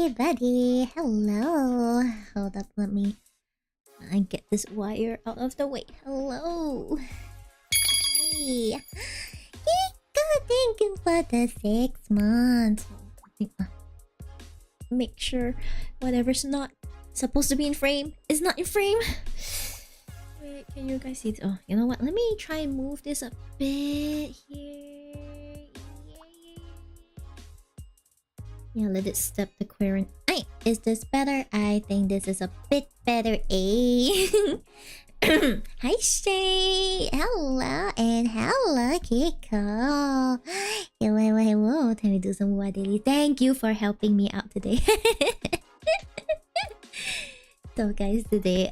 everybody. Hello. Hold up, let me get this wire out of the way. Hello. Hey. Thank you for the 6 months. Make sure whatever's not supposed to be in frame is not in frame. Wait, can you guys see it? Oh, you know what? Let me try and move this a bit here. Yeah, let it step the querying. Hey, is this better? I think this is a bit better, eh? Hi, Shay! Hello, and hello, Kiko! Hello. Time to do some more daily. Thank you for helping me out today. So, guys, today,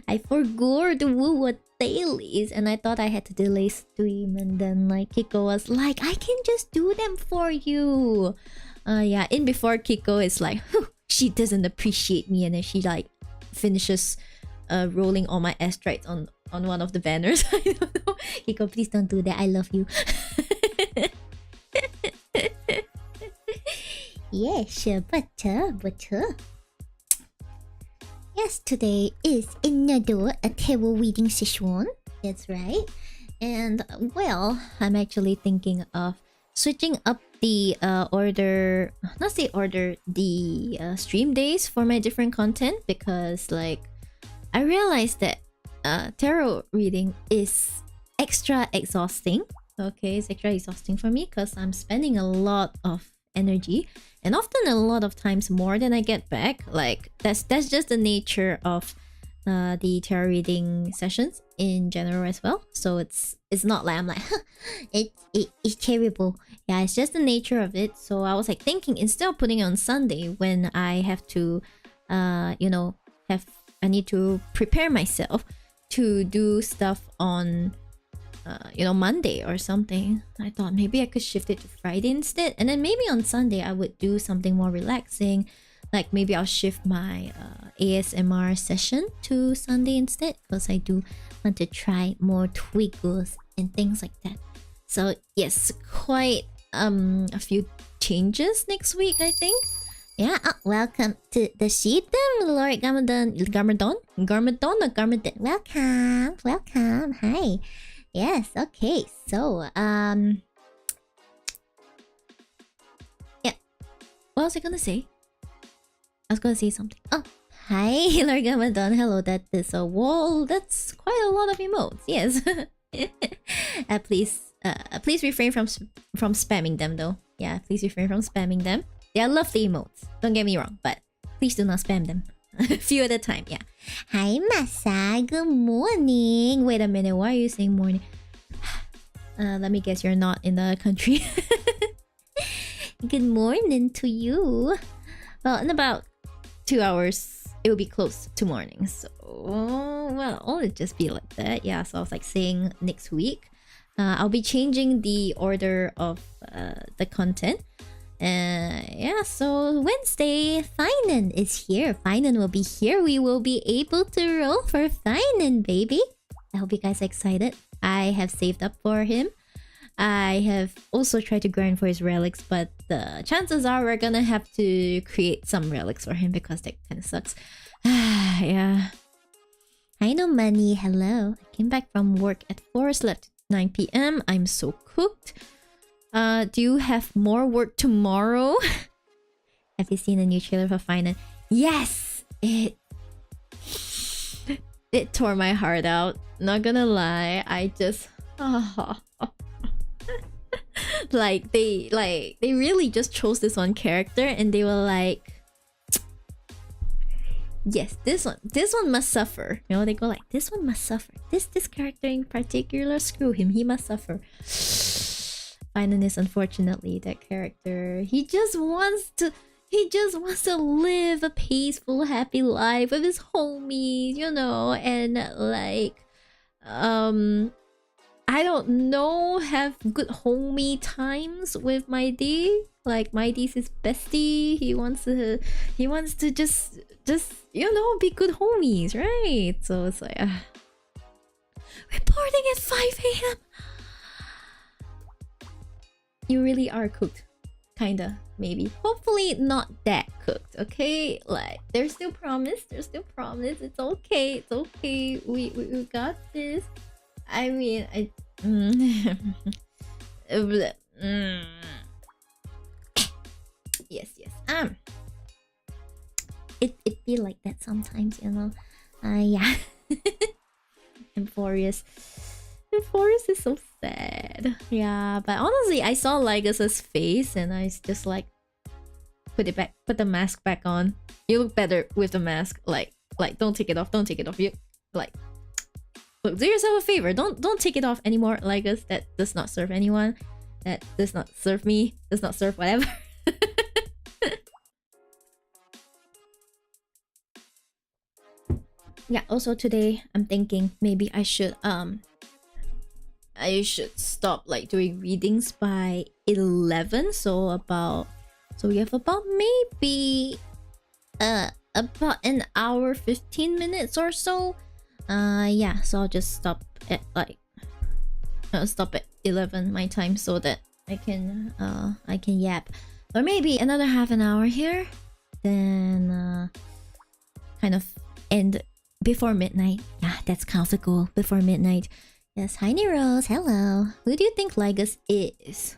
I forgot to woo dailies, and I thought I had to delay stream, and then, like, Kiko was like, I can just do them for you! Yeah, in before Kiko is like, she doesn't appreciate me, and then she, like, finishes rolling all my asteroids on one of the banners. I don't know. Kiko, please don't do that. I love you. Yeah, sure, but yes, today is another tarot reading session. That's right. And well, I'm actually thinking of switching up the stream days for my different content, because like I realized that tarot reading is extra exhausting. Okay, it's extra exhausting for me because I'm spending a lot of energy, and often a lot of times more than I get back. Like that's just the nature of the tarot reading sessions in general as well. So it's not like I'm like it's terrible. Yeah, it's just the nature of it. So I was like thinking, instead of putting it on Sunday when I have to you know, I need to prepare myself to do stuff on you know, Monday or something, I thought maybe I could shift it to Friday instead, and then maybe on Sunday I would do something more relaxing. Like maybe I'll shift my ASMR session to Sunday instead, because I do want to try more twiggles and things like that. So yes, quite a few changes next week, I think. Yeah, welcome to the Shib, Lord Garmadon. Welcome. Hi. Yes, okay. So, yeah. What was I gonna say? I was gonna say something. Oh, hi, Lord Garmadon. Hello, that is a wall. That's quite a lot of emotes. Yes. Please refrain from spamming them, though. Yeah, please refrain from spamming them. They are lovely emotes, don't get me wrong, but please do not spam them. A few at a time, yeah. Hi, Masa. Good morning. Wait a minute, why are you saying morning? Let me guess, you're not in the country. Good morning to you. Well, in about 2 hours, it will be close to morning. So, well, it'll just be like that. Yeah, so I was like saying next week, I'll be changing the order of the content. Yeah, so Wednesday, Finan is here. Finan will be here. We will be able to roll for Finan, baby. I hope you guys are excited. I have saved up for him. I have also tried to grind for his relics, but the chances are we're gonna have to create some relics for him because that kind of sucks. Yeah. I know money. Hello. I came back from work at 4, slept 9 p.m. I'm so cooked. Do you have more work tomorrow? Have you seen the new trailer for Final? Yes! It tore my heart out. Not gonna lie, I just like they really just chose this one character and they were like, yes, this one must suffer. You know, they go like, this one must suffer. This character in particular, screw him, he must suffer. Finan is unfortunately that character. He just wants to live a peaceful, happy life with his homies, you know, and like I don't know, have good homie times with my D. Like my D's his bestie. He wants to just you know, be good homies, right? So it's like reporting at 5 a.m. You really are cooked. Kinda, maybe. Hopefully not that cooked, okay? Like, there's still promise. It's okay. We got this. I mean, yes. It be like that sometimes, you know. Yeah. Euphorious is so sad. Yeah, but honestly, I saw Lygas's face and I just like put the mask back on. You look better with the mask. Like don't take it off. You like, look, do yourself a favor. Don't take it off anymore, Lygas. That does not serve anyone. That does not serve me. Does not serve whatever. Yeah, also today I'm thinking maybe I should stop like doing readings by 11. So we have about maybe about an hour 15 minutes or so. Yeah, so I'll just stop at like 11 my time so that I can yap. Or maybe another half an hour here, then kind of end before midnight. Yeah, that's kind of the goal, before midnight. Yes, hi Neros, hello. Who do you think Lygas is?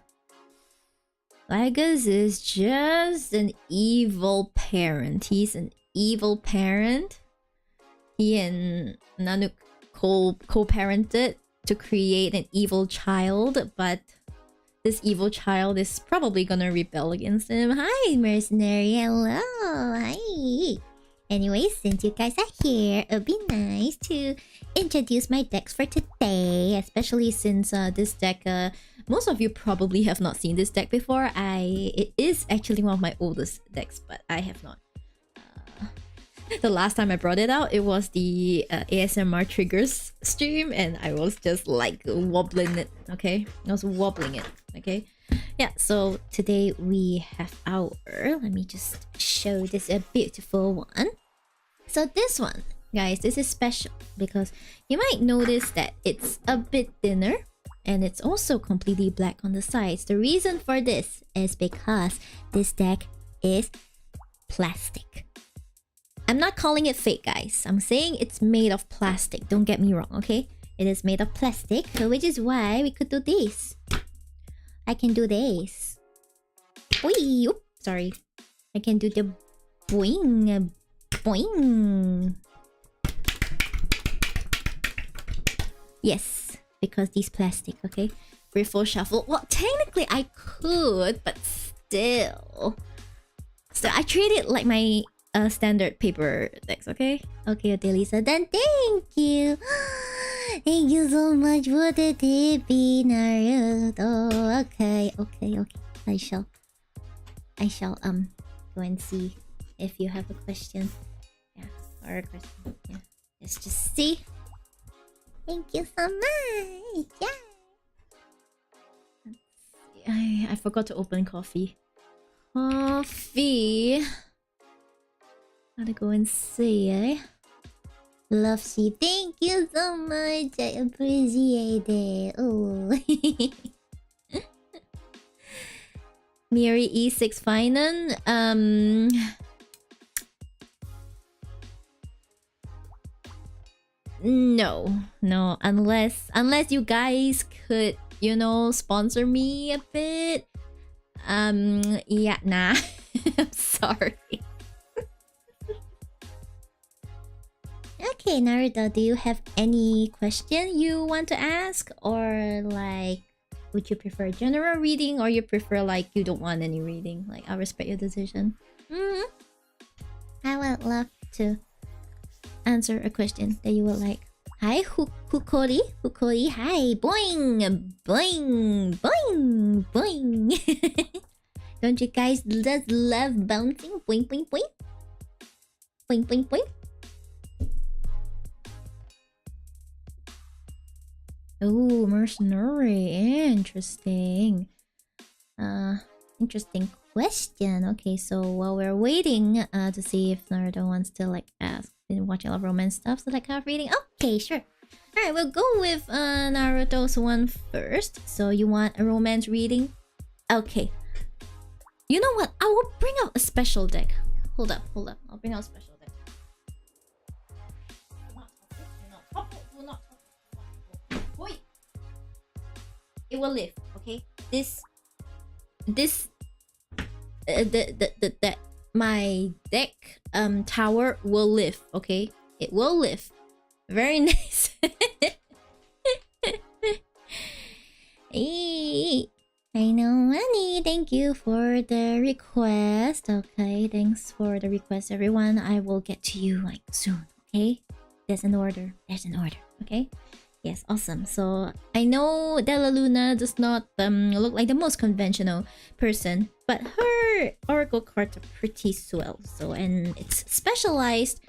Lygas is just an evil parent. He's an evil parent. He and Nanook co-parented to create an evil child, but this evil child is probably gonna rebel against him. Hi, mercenary. Hello. Hi. Anyways, since you guys are here, it would be nice to introduce my decks for today, especially since this deck, most of you probably have not seen this deck before. It is actually one of my oldest decks, but I have not. The last time I brought it out, it was the ASMR triggers stream, and I was just like wobbling it, okay? I was wobbling it, okay? Yeah, so today we have our... Let me just show this a beautiful one. So this one, guys, this is special because you might notice that it's a bit thinner and it's also completely black on the sides. The reason for this is because this deck is plastic. I'm not calling it fake, guys. I'm saying it's made of plastic. Don't get me wrong, okay? It is made of plastic, which is why we could do this. I can do this. Oi, oops, sorry. I can do the boing, boing. Yes, because these plastic, okay? Riffle shuffle. Well, technically I could, but still. So I treat it like my standard paper decks, okay? Okay, Lisa, then thank you. Thank you so much for the tippy, Naruto. Okay. I shall go and see if you have a question. Yeah, or a question. Yeah. Let's just see. Thank you so much. Yeah. I forgot to open coffee. Coffee. Gotta go and see, eh? Love Shib. Thank you so much. I appreciate it. Oh. Miyori E6 Finan. No. Unless you guys could, you know, sponsor me a bit. Yeah, nah. I'm sorry. Okay, Naruto, do you have any question you want to ask? Or like, would you prefer general reading, or you prefer like you don't want any reading? Like, I'll respect your decision. I would love to answer a question that you would like. Hi, Hukori. Hi, boing, boing, boing, boing. Don't you guys just love bouncing? Boing, boing, boing. Boing, boing, boing. Oh, mercenary. Interesting. Interesting question. Okay, so while we're waiting to see if Naruto wants to like ask, been watching a lot of romance stuff, so like kind of reading. Okay, sure. Alright, we'll go with Naruto's one first. So you want a romance reading? Okay. You know what? I will bring out a special deck. Hold up. I'll bring out a special deck. It will live, okay? My deck tower will live, okay? It will live. Very nice. Hey, I know money. Thank you for the request. Okay, thanks for the request, everyone. I will get to you like soon, okay? There's an order, okay? Yes, awesome. So I know Della Luna does not look like the most conventional person, but her oracle cards are pretty swell. So, and it's specialized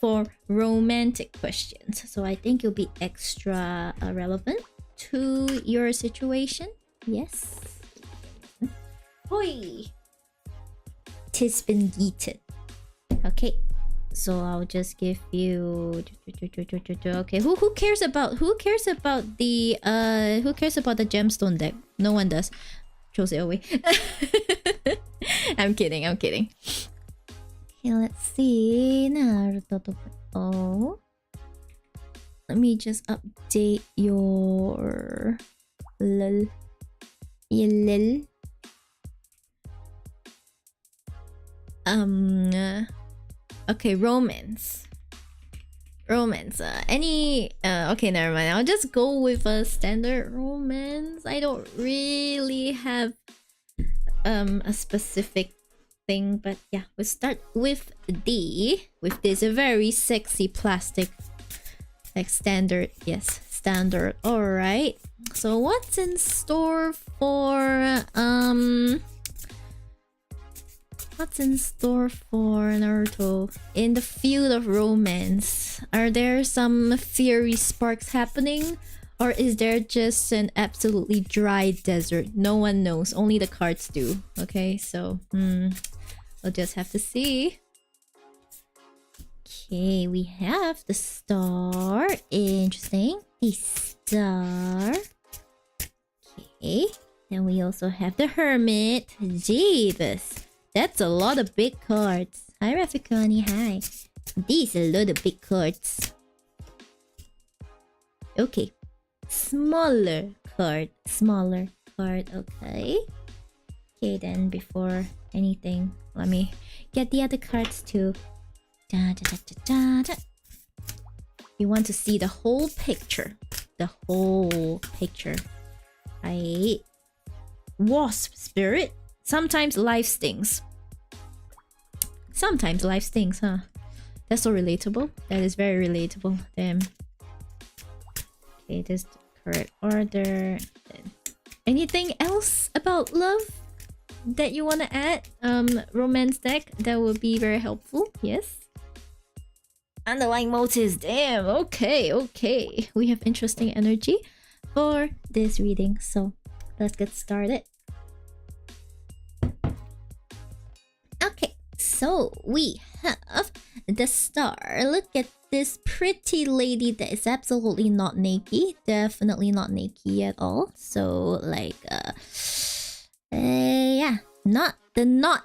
for romantic questions. So I think it'll be extra relevant to your situation. Yes. Hoi! 'Tis been eaten. Okay. So I'll just give you. Okay, who cares about the gemstone deck? No one does. Throws it away. I'm kidding. Okay, let's see. Naruto. Oh, let me just update your lol. Okay, romance. Romance. Okay, never mind. I'll just go with a standard romance. I don't really have a specific thing, but yeah, we'll start with this very sexy plastic, like standard. Yes, standard. All right. So what's in store for Naruto in the field of romance? Are there some fiery sparks happening, or is there just an absolutely dry desert? No one knows, only the cards do. Okay, so we'll just have to see. Okay, we have the star. Interesting. The star. Okay, then we also have the hermit. Jeebus, that's a lot of big cards. Hi Rafikani, hi. These are a lot of big cards. Okay, smaller card. Okay. Okay, then before anything, let me get the other cards too. You want to see the whole picture. Right. Wasp spirit. Sometimes life stings. Huh? That's so relatable. That is very relatable. Damn. Okay, this is the correct order. Anything else about love that you want to add? Romance deck, that would be very helpful. Yes. Underlying motives. Damn. Okay. We have interesting energy for this reading, so let's get started. Okay, so we have the star. Look at this pretty lady that is absolutely not naked. Definitely not naked at all. So like yeah, not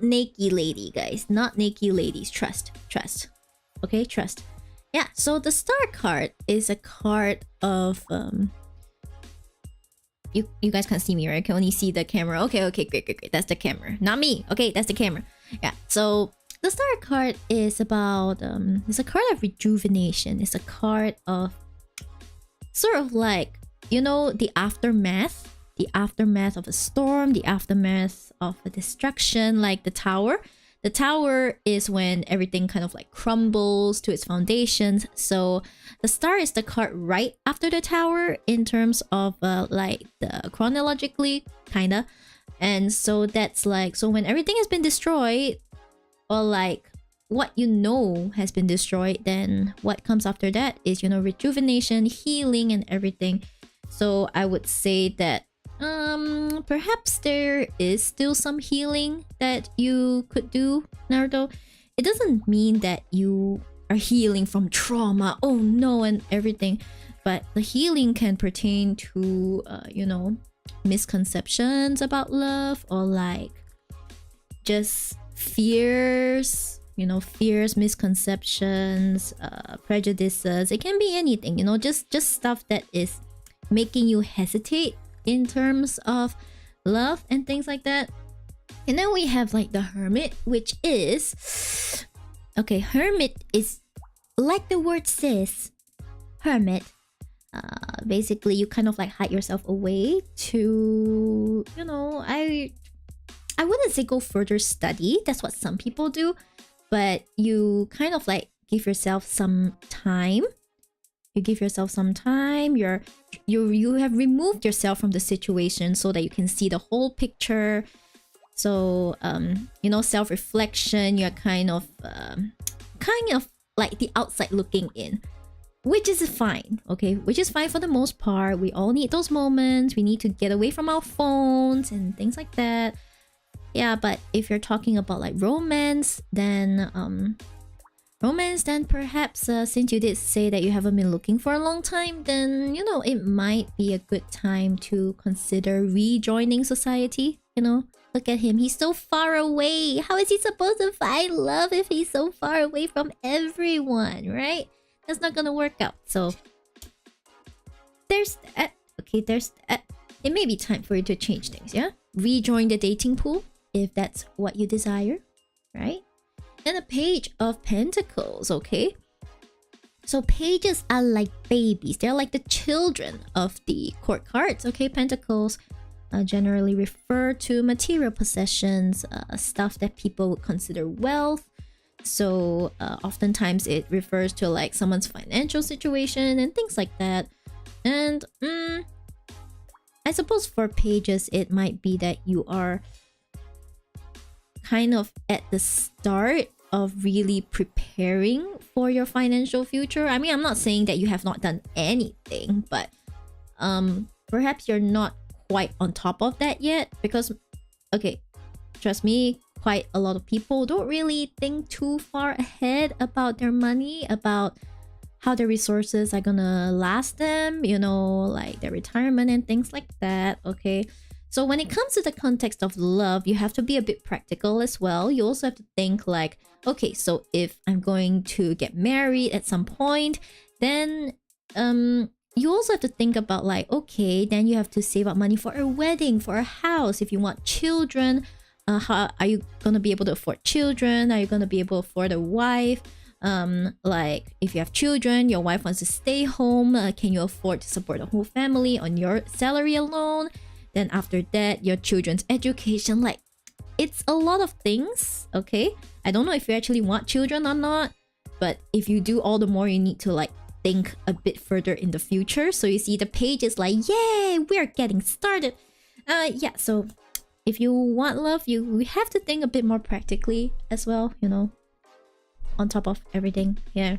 naked lady, guys. Not naked ladies. Trust. Okay, trust. Yeah, so the star card is a card of you guys can't see me, right? I can only see the camera. Okay, great. That's the camera. Not me. Okay, that's the camera. Yeah, so the star card is about it's a card of rejuvenation. It's a card of sort of like, you know, the aftermath of a storm, the aftermath of a destruction, like the tower. The tower is when everything kind of like crumbles to its foundations. So the star is the card right after the tower in terms of like the chronologically, kinda. And so that's like, so when everything has been destroyed, or like what you know has been destroyed, then what comes after that is, you know, rejuvenation, healing, and everything. So I would say that perhaps there is still some healing that you could do, Naruto. It doesn't mean that you are healing from trauma, oh no, and everything, but the healing can pertain to you know, misconceptions about love, or like just fears, you know, misconceptions, prejudices. It can be anything, you know, just stuff that is making you hesitate in terms of love and things like that. And then we have like the hermit, which is, okay, hermit is like the word says, hermit. Basically you kind of like hide yourself away to, you know, I wouldn't say go further study. That's what some people do, but you kind of like give yourself some time. You have removed yourself from the situation so that you can see the whole picture. So you know, self-reflection. You're kind of like the outside looking in, which is fine. Okay, which is fine for the most part. We all need those moments. We need to get away from our phones and things like that. Yeah, but if you're talking about like romance, then perhaps since you did say that you haven't been looking for a long time, then, you know, it might be a good time to consider rejoining society. You know, look at him, he's so far away. How is he supposed to find love if he's so far away from everyone, right? That's not gonna work out. So there's that. Okay, there's that. It may be time for you to change things, yeah? Rejoin the dating pool if that's what you desire, right? And a page of pentacles, okay? So pages are like babies. They're like the children of the court cards. Okay, pentacles generally refer to material possessions, stuff that people would consider wealth. So oftentimes it refers to like someone's financial situation and things like that. And I suppose for pages it might be that you are kind of at the start of really preparing for your financial future. I mean, I'm not saying that you have not done anything, but perhaps you're not quite on top of that yet, because okay, trust me, quite a lot of people don't really think too far ahead about their money, about how their resources are gonna last them, you know, like their retirement and things like that. Okay, so when it comes to the context of love, you have to be a bit practical as well. You also have to think like, okay, so if I'm going to get married at some point, then you also have to think about like, okay, then you have to save up money for a wedding, for a house. If you want children, how are you gonna be able to afford children? Are you gonna be able to afford a wife? Like if you have children, your wife wants to stay home, can you afford to support the whole family on your salary alone? Then after that, your children's education. Like, it's a lot of things. Okay, I don't know if you actually want children or not, but if you do, all the more you need to like think a bit further in the future. So you see the page is like, yay, we're getting started. Yeah, so if you want love, you have to think a bit more practically as well, you know, on top of everything. Yeah,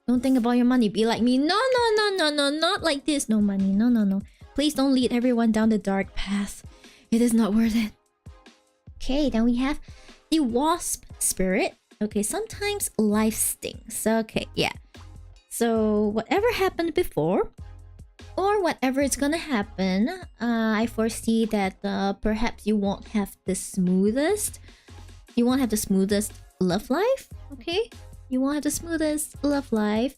don't think about your money. Be like me. No, not like this. No money. No. Please don't lead everyone down the dark path. It is not worth it. Okay, then we have the wasp spirit. Okay, sometimes life stings. Okay, yeah. So whatever happened before, or whatever is gonna happen, I foresee that perhaps you won't have the smoothest. You won't have the smoothest love life. Okay, you won't have the smoothest love life.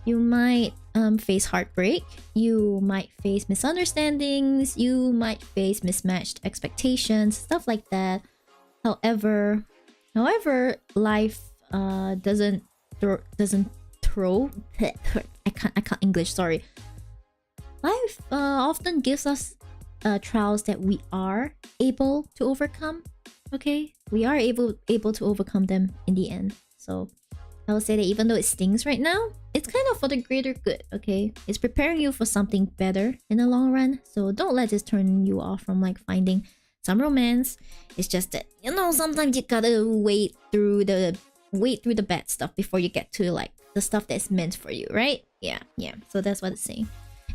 You might face heartbreak. You might face misunderstandings. You might face mismatched expectations, stuff like that. However, life doesn't throw. I can't English. Sorry. Life often gives us trials that we are able to overcome. Okay, we are able to overcome them in the end. So I would say that even though it stings right now, it's kind of for the greater good. Okay, it's preparing you for something better in the long run. So don't let this turn you off from like finding some romance. It's just that, you know, sometimes you gotta wait through the bad stuff before you get to like the stuff that's meant for you, right? Yeah. So that's what it's saying.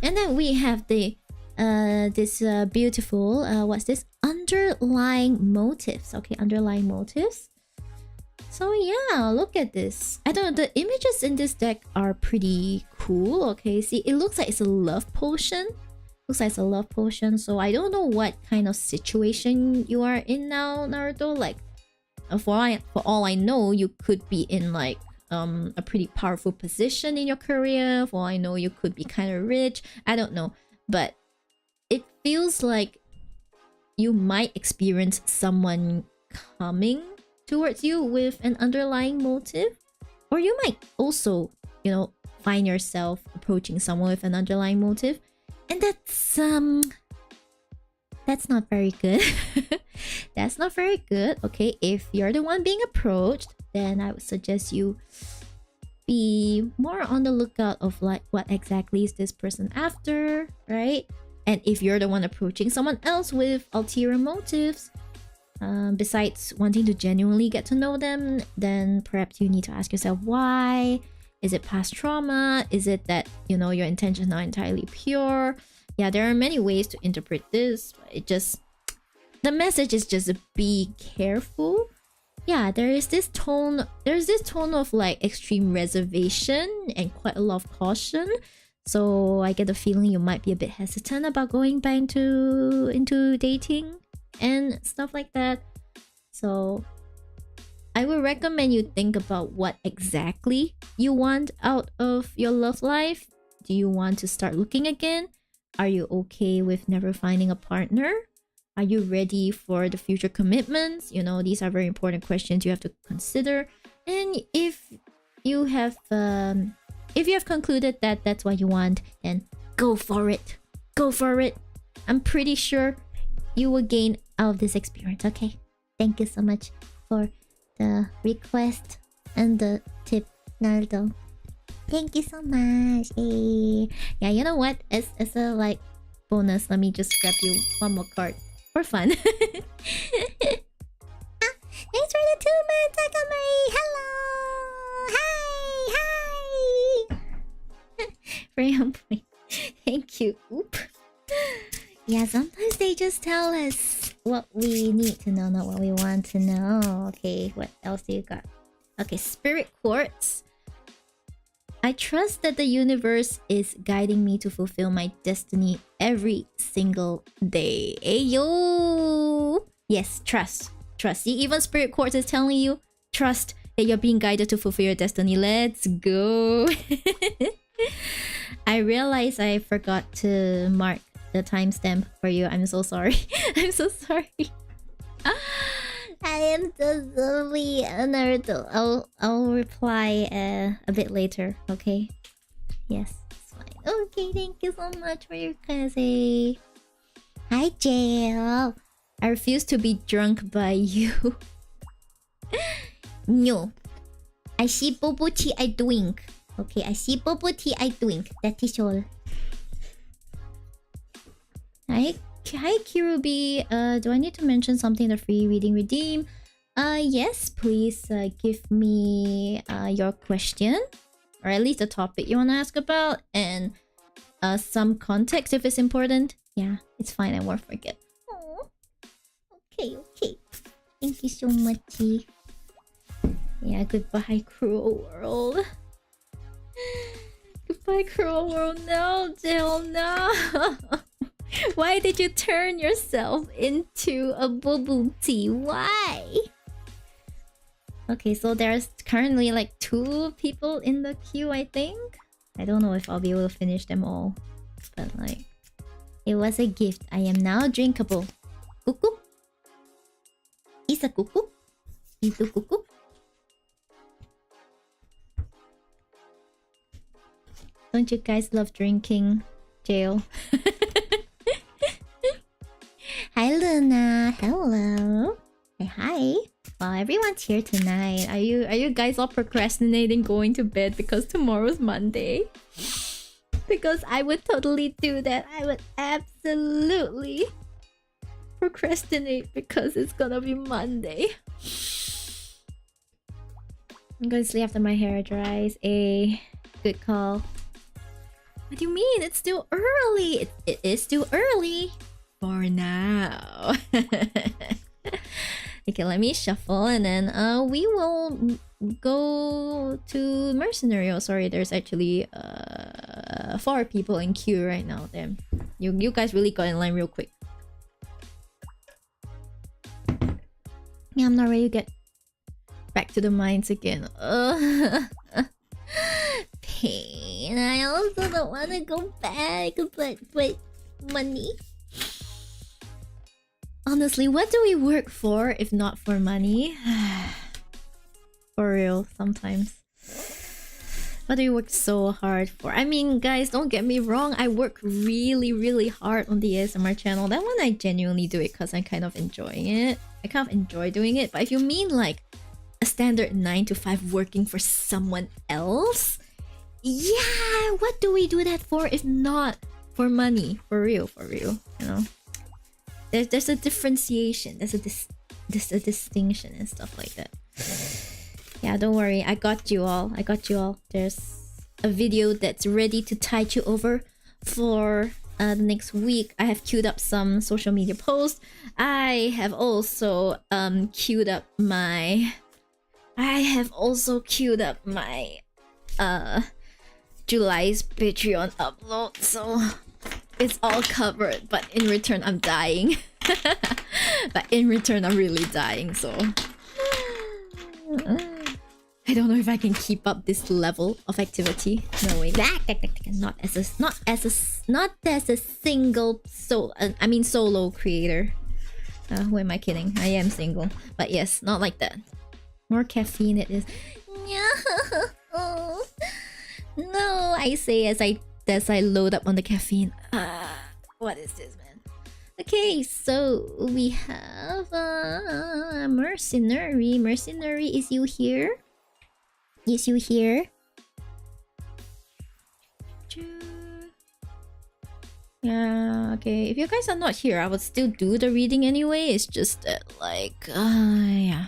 And then we have the this beautiful what's this? Underlying motives. Okay, underlying motives. So yeah, look at this. I don't know, the images in this deck are pretty cool. Okay, see, it looks like it's a love potion. Looks like it's a love potion. So I don't know what kind of situation you are in now, Naruto. Like, for all I know, you could be in like a pretty powerful position in your career. For all I know, you could be kind of rich. I don't know, but it feels like you might experience someone coming towards you with an underlying motive, or you might also, you know, find yourself approaching someone with an underlying motive, and that's not very good. That's not very good. Okay, if you're the one being approached, then I would suggest you be more on the lookout of like, what exactly is this person after, right? And if you're the one approaching someone else with ulterior motives, besides wanting to genuinely get to know them, then perhaps you need to ask yourself why. Is it past trauma? Is it that, you know, your intentions are not entirely pure? Yeah, there are many ways to interpret this. The message is just be careful. Yeah, there's this tone of like extreme reservation and quite a lot of caution. So I get the feeling you might be a bit hesitant about going back into dating and stuff like that. So I would recommend you think about what exactly you want out of your love life. Do you want to start looking again? Are you okay with never finding a partner? Are you ready for the future commitments? You know, these are very important questions you have to consider. And if you have if you have concluded that that's what you want, then go for it. Go for it. I'm pretty sure you will gain out of this experience, okay? Thank you so much for the request and the tip, Naldo. Thank you so much. Hey. Yeah, you know what? As a like bonus, let me just grab you one more card for fun. Thanks for the 2 months, Akamari. Hello. Hi. Very on point. Thank you. Oop. Yeah, sometimes they just tell us what we need to know, not what we want to know. Okay, what else do you got? Okay, Spirit Quartz. I trust that the universe is guiding me to fulfill my destiny every single day. Ayo! Yes, trust. Trust. See, even Spirit Quartz is telling you, trust that you're being guided to fulfill your destiny. Let's go. I realized I forgot to mark the timestamp for you. I'm so sorry. I'm so sorry. I am so sorry, Naruto. I'll reply a bit later, okay? Yes, it's fine. Okay, thank you so much for your kaze. Hi, Jail. I refuse to be drunk by you. No. I see bobo tea, I drink. Okay, I see bobo tea, I drink. That is all. Hi, Kirubi. Do I need to mention something in the free reading redeem? Yes, please give me your question, or at least the topic you want to ask about, and some context if it's important. Yeah, it's fine, I won't forget. Aww. Okay. Thank you so much. Yeah, goodbye, cruel world. Goodbye, cruel world. No, Jill, no. Why did you turn yourself into a bubble tea? Why? Okay, so there's currently like 2 people in the queue, I think. I don't know if I'll be able to finish them all. But like, it was a gift. I am now drinkable. Cuckoo? Is a cuckoo? Is a cuckoo? Don't you guys love drinking? Jail. Hi, Luna. Hello. Hey, hi. Well, everyone's here tonight. Are you guys all procrastinating going to bed because tomorrow's Monday? Because I would totally do that. I would absolutely procrastinate because it's gonna be Monday. I'm going to sleep after my hair dries. A good call. What do you mean? It's still early. It is still early. For now. Okay, let me shuffle and then we will go to Mercenary. Oh, sorry, there's actually 4 people in queue right now. Damn. You guys really got in line real quick. Yeah, I'm not ready to get back to the mines again. Pain. I also don't want to go back, but money. Honestly, what do we work for if not for money? For real, sometimes. What do you work so hard for? I mean, guys, don't get me wrong. I work really hard on the ASMR channel. That one I genuinely do it because I'm kind of enjoying it. I kind of enjoy doing it. But if you mean like a standard 9 to 5 working for someone else, yeah, what do we do that for if not for money? For real, you know? There's a differentiation. There's a distinction and stuff like that. Yeah, don't worry. I got you all. There's a video that's ready to tide you over for the next week. I have queued up some social media posts. I have also queued up my July's Patreon upload. So it's all covered, but in return I'm dying. But in return I'm really dying, so I don't know if I can keep up this level of activity. No way. Not as a single solo creator. Who am I kidding? I am single. But yes, not like that. More caffeine it is. No, I say as I load up on the caffeine. What is this, man? Okay, so we have mercenary. Mercenary, is you here? Is you here? Yeah, okay. If you guys are not here, I would still do the reading anyway. It's just that, like, yeah.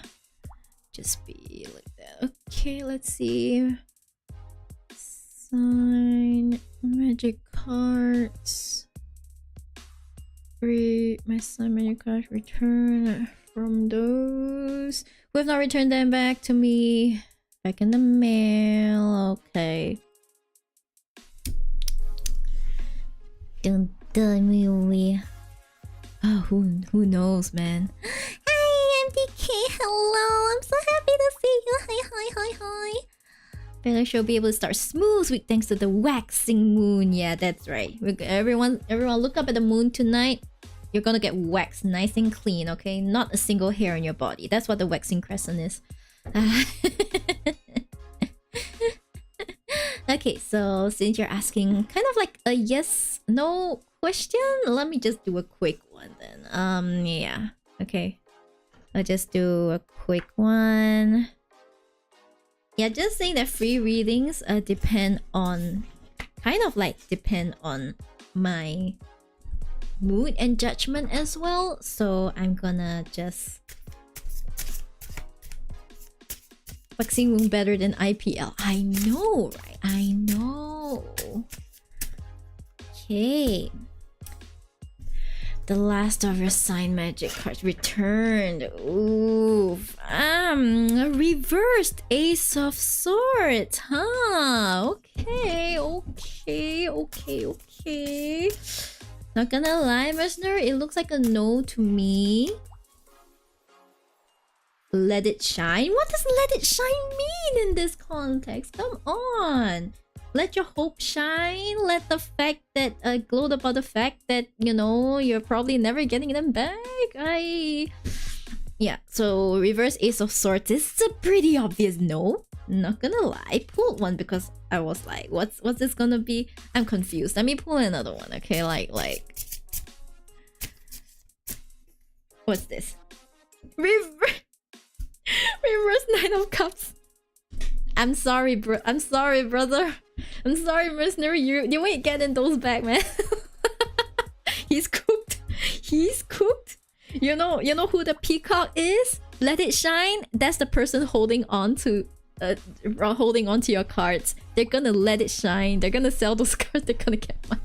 Just be like that. Okay, let's see. Sign magic cards. My sign magic cards. Return from those who have not returned them back to me. Back in the mail. Okay. Dun dun Miyori. Oh, who knows, man. Hi, MDK. Hello. I'm so happy to see you. Hi. Better she'll be able to start smooth week thanks to the waxing moon. Yeah, that's right. Everyone look up at the moon tonight. You're gonna get waxed nice and clean, okay? Not a single hair on your body. That's what the waxing crescent is. Okay, so since you're asking kind of like a yes/no question, let me just do a quick one then. Yeah. Okay. I'll just do a quick one. Yeah, just saying that free readings depend on my mood and judgment as well. So I'm gonna just Waxing Moon better than IPL. I know, right? I know. Okay. The last of your signed magic cards returned. Ooh. Reversed Ace of Swords. Huh? Okay. Not gonna lie, Mercenary, it looks like a no to me. Let it shine? What does let it shine mean in this context? Come on. Let your hope shine. Let the fact that gloat about the fact that, you know, you're probably never getting them back. Yeah, so reverse Ace of Swords is a pretty obvious no. Not gonna lie. I pulled one because I was like, what's this gonna be? I'm confused. Let me pull another one, okay? Like what's this? Reverse Nine of Cups. I'm sorry, brother. I'm sorry, Mercenary. You ain't getting those back, man. He's cooked. You know who the peacock is? Let it shine. That's the person holding on to your cards. They're gonna let it shine. They're gonna sell those cards. They're gonna get money.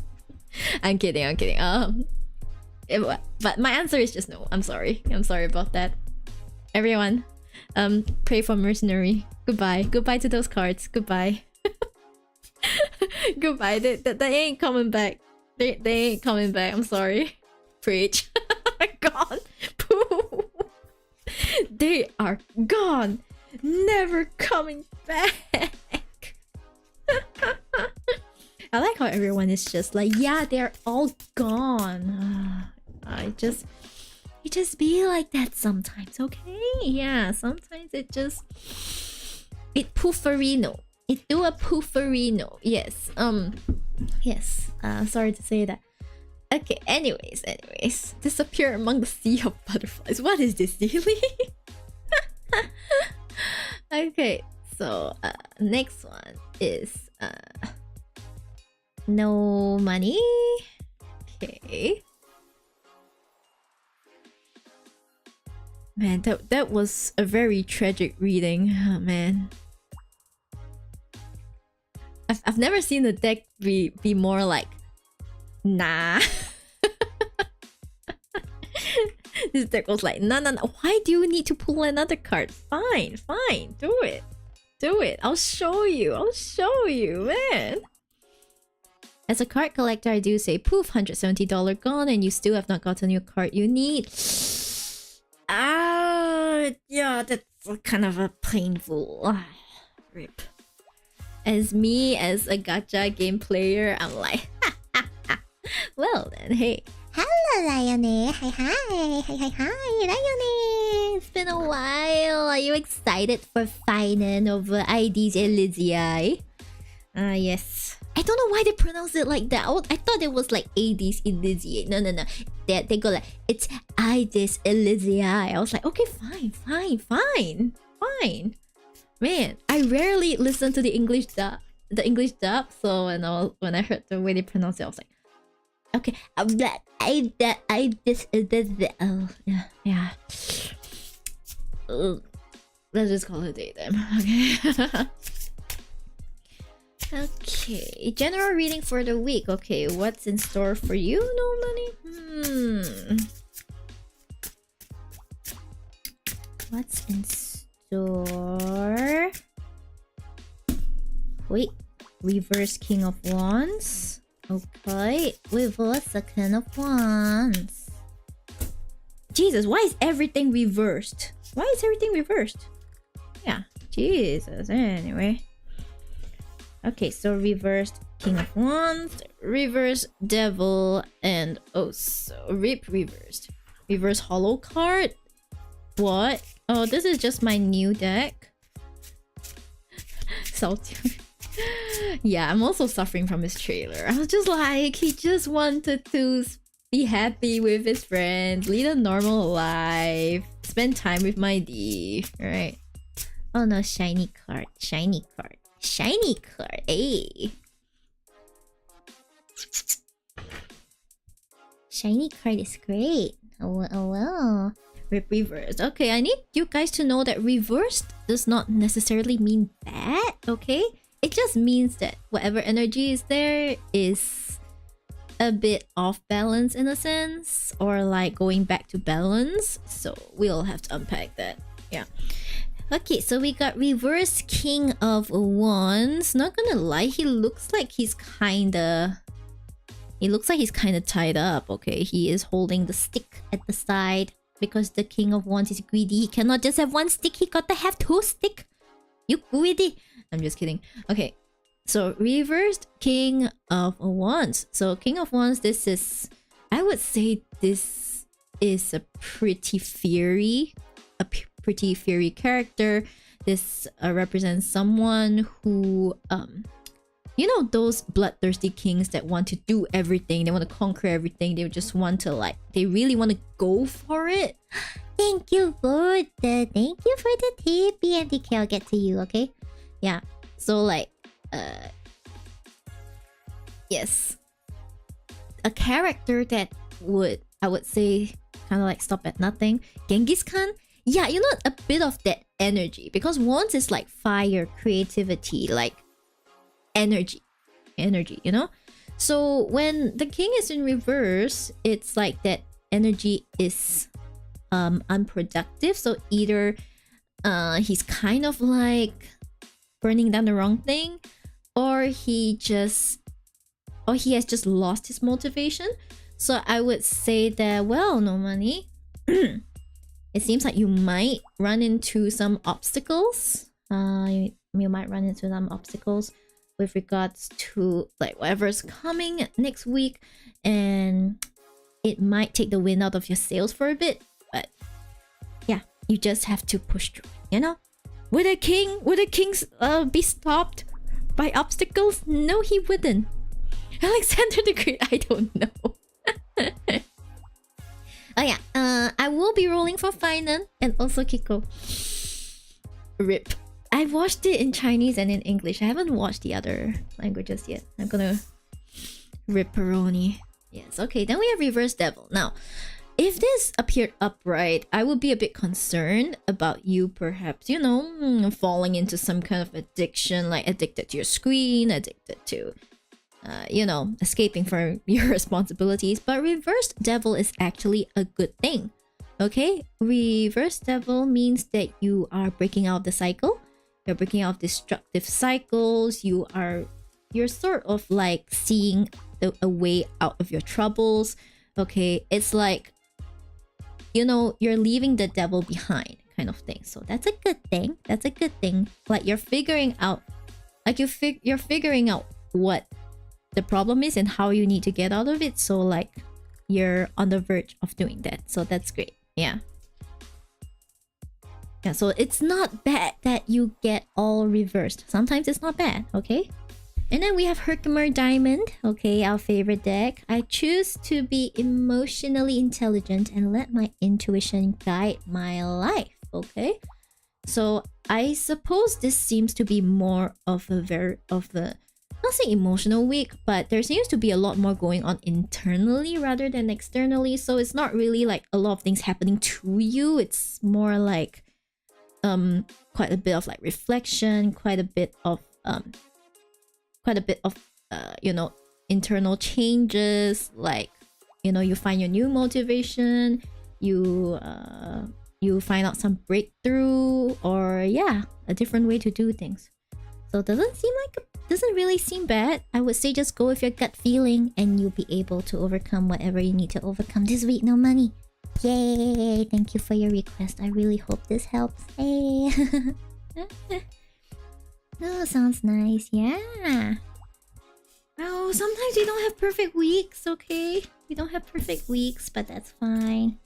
I'm kidding. But my answer is just no. I'm sorry about that. Everyone, pray for Mercenary. Goodbye to those cards. Goodbye. Goodbye. They ain't coming back. They ain't coming back. I'm sorry. Preach. Gone. Pooh. They are gone. Never coming back. I like how everyone is just like, yeah, they're all gone. You just be like that sometimes, okay? Yeah, sometimes it pooferino. It do a pooferino. Yes. Yes. Sorry to say that. Okay, anyways. Disappear among the sea of butterflies. What is this, really? Okay, so next one is no money. Okay. Man, that was a very tragic reading. Oh, man. I've never seen the deck be more like, nah. This deck was like, no. Why do you need to pull another card? Fine. Do it. I'll show you, man. As a card collector, I do say, poof, $170 gone, and you still have not gotten your card you need. Yeah, that's kind of a painful rip. As a gacha game player, I'm like, well then, hey. Hello, Lione. Hi, Lione. It's been a while. Are you excited for Finan over ID's Elysia? Yes. I don't know why they pronounce it like that. I thought it was like Aedis Elysiae. No. They go like, it's Aedis Elysiae. I was like, okay, fine. Man, I rarely listen to the English dub. So when I heard the way they pronounce it, I was like, okay, yeah. Let's just call it a day then. Okay. Okay, general reading for the week. Okay, what's in store for you, No Money? What's in store? Wait, reverse King of Wands. Okay, reverse the King of Wands. Jesus, why is everything reversed? Yeah, Jesus. Anyway. Okay, so reversed King of Wands, reverse Devil, and also Rip reversed. Reverse Hollow card. What? Oh, this is just my new deck. Salty. Yeah, I'm also suffering from his trailer. I was just like, he just wanted to be happy with his friends, lead a normal life, spend time with my D, right? Oh no, shiny card. Hey. Shiny card is great. Oh well. Rip reversed. Okay, I need you guys to know that reversed does not necessarily mean bad, okay? It just means that whatever energy is there is a bit off balance in a sense, or like going back to balance. So we'll have to unpack that. Yeah. Okay, so we got reverse King of Wands. Not gonna lie, he looks like he's kinda tied up, okay? He is holding the stick at the side because the King of Wands is greedy. He cannot just have one stick, he got to have two stick. You greedy. I'm just kidding. Okay, so reversed King of Wands. So King of Wands, I would say this is a pretty fiery character. This represents someone who you know, those bloodthirsty kings that want to do everything, they want to conquer everything, they just want to like, they really want to go for it. Thank you for the tip, BMDK. I'll get to you, okay? Yeah, so like yes, a character that I would say kind of like stop at nothing. Genghis Khan. Yeah, you know, a bit of that energy, because wands is like fire, creativity, like energy, you know? So when the king is in reverse, it's like that energy is unproductive. So either he's kind of like burning down the wrong thing, or he has just lost his motivation. So I would say that, well, No Money, it seems like you might run into some obstacles. You might run into some obstacles with regards to like whatever's coming next week, and it might take the wind out of your sails for a bit. But yeah, you just have to push through, you know? Would a king be stopped by obstacles? No, he wouldn't. Alexander the Great, I don't know. Oh yeah, I will be rolling for Finan and also Kiko. Rip. I watched it in Chinese and in English. I haven't watched the other languages yet. I'm gonna ripperoni. Yes, okay, then we have Reverse Devil. Now, if this appeared upright, I would be a bit concerned about you perhaps, you know, falling into some kind of addiction, like addicted to your screen, addicted to you know, escaping from your responsibilities. But reversed devil is actually a good thing, okay? Reversed devil means that you are breaking out of the cycle, you're breaking out of destructive cycles, you're sort of like seeing a way out of your troubles, okay? It's like, you know, you're leaving the devil behind kind of thing. So that's a good thing. Like you're figuring out, like you're figuring out what the problem is and how you need to get out of it. So like you're on the verge of doing that. So that's great. Yeah, so it's not bad that you get all reversed. Sometimes it's not bad, okay? And then we have Herkimer Diamond. Okay, our favorite deck. I choose to be emotionally intelligent and let my intuition guide my life. Okay, so I suppose this seems to be more of a not say emotional week, but there seems to be a lot more going on internally rather than externally. So it's not really like a lot of things happening to you. It's more like quite a bit of like reflection, quite a bit of you know, internal changes, like, you know, you find your new motivation, you find out some breakthrough, or yeah, a different way to do things. So it doesn't really seem bad. I would say just go with your gut feeling and you'll be able to overcome whatever you need to overcome this week. No money. Yay! Thank you for your request. I really hope this helps. Hey. Oh, sounds nice. Yeah. Oh, sometimes we don't have perfect weeks, okay? We don't have perfect weeks, but that's fine.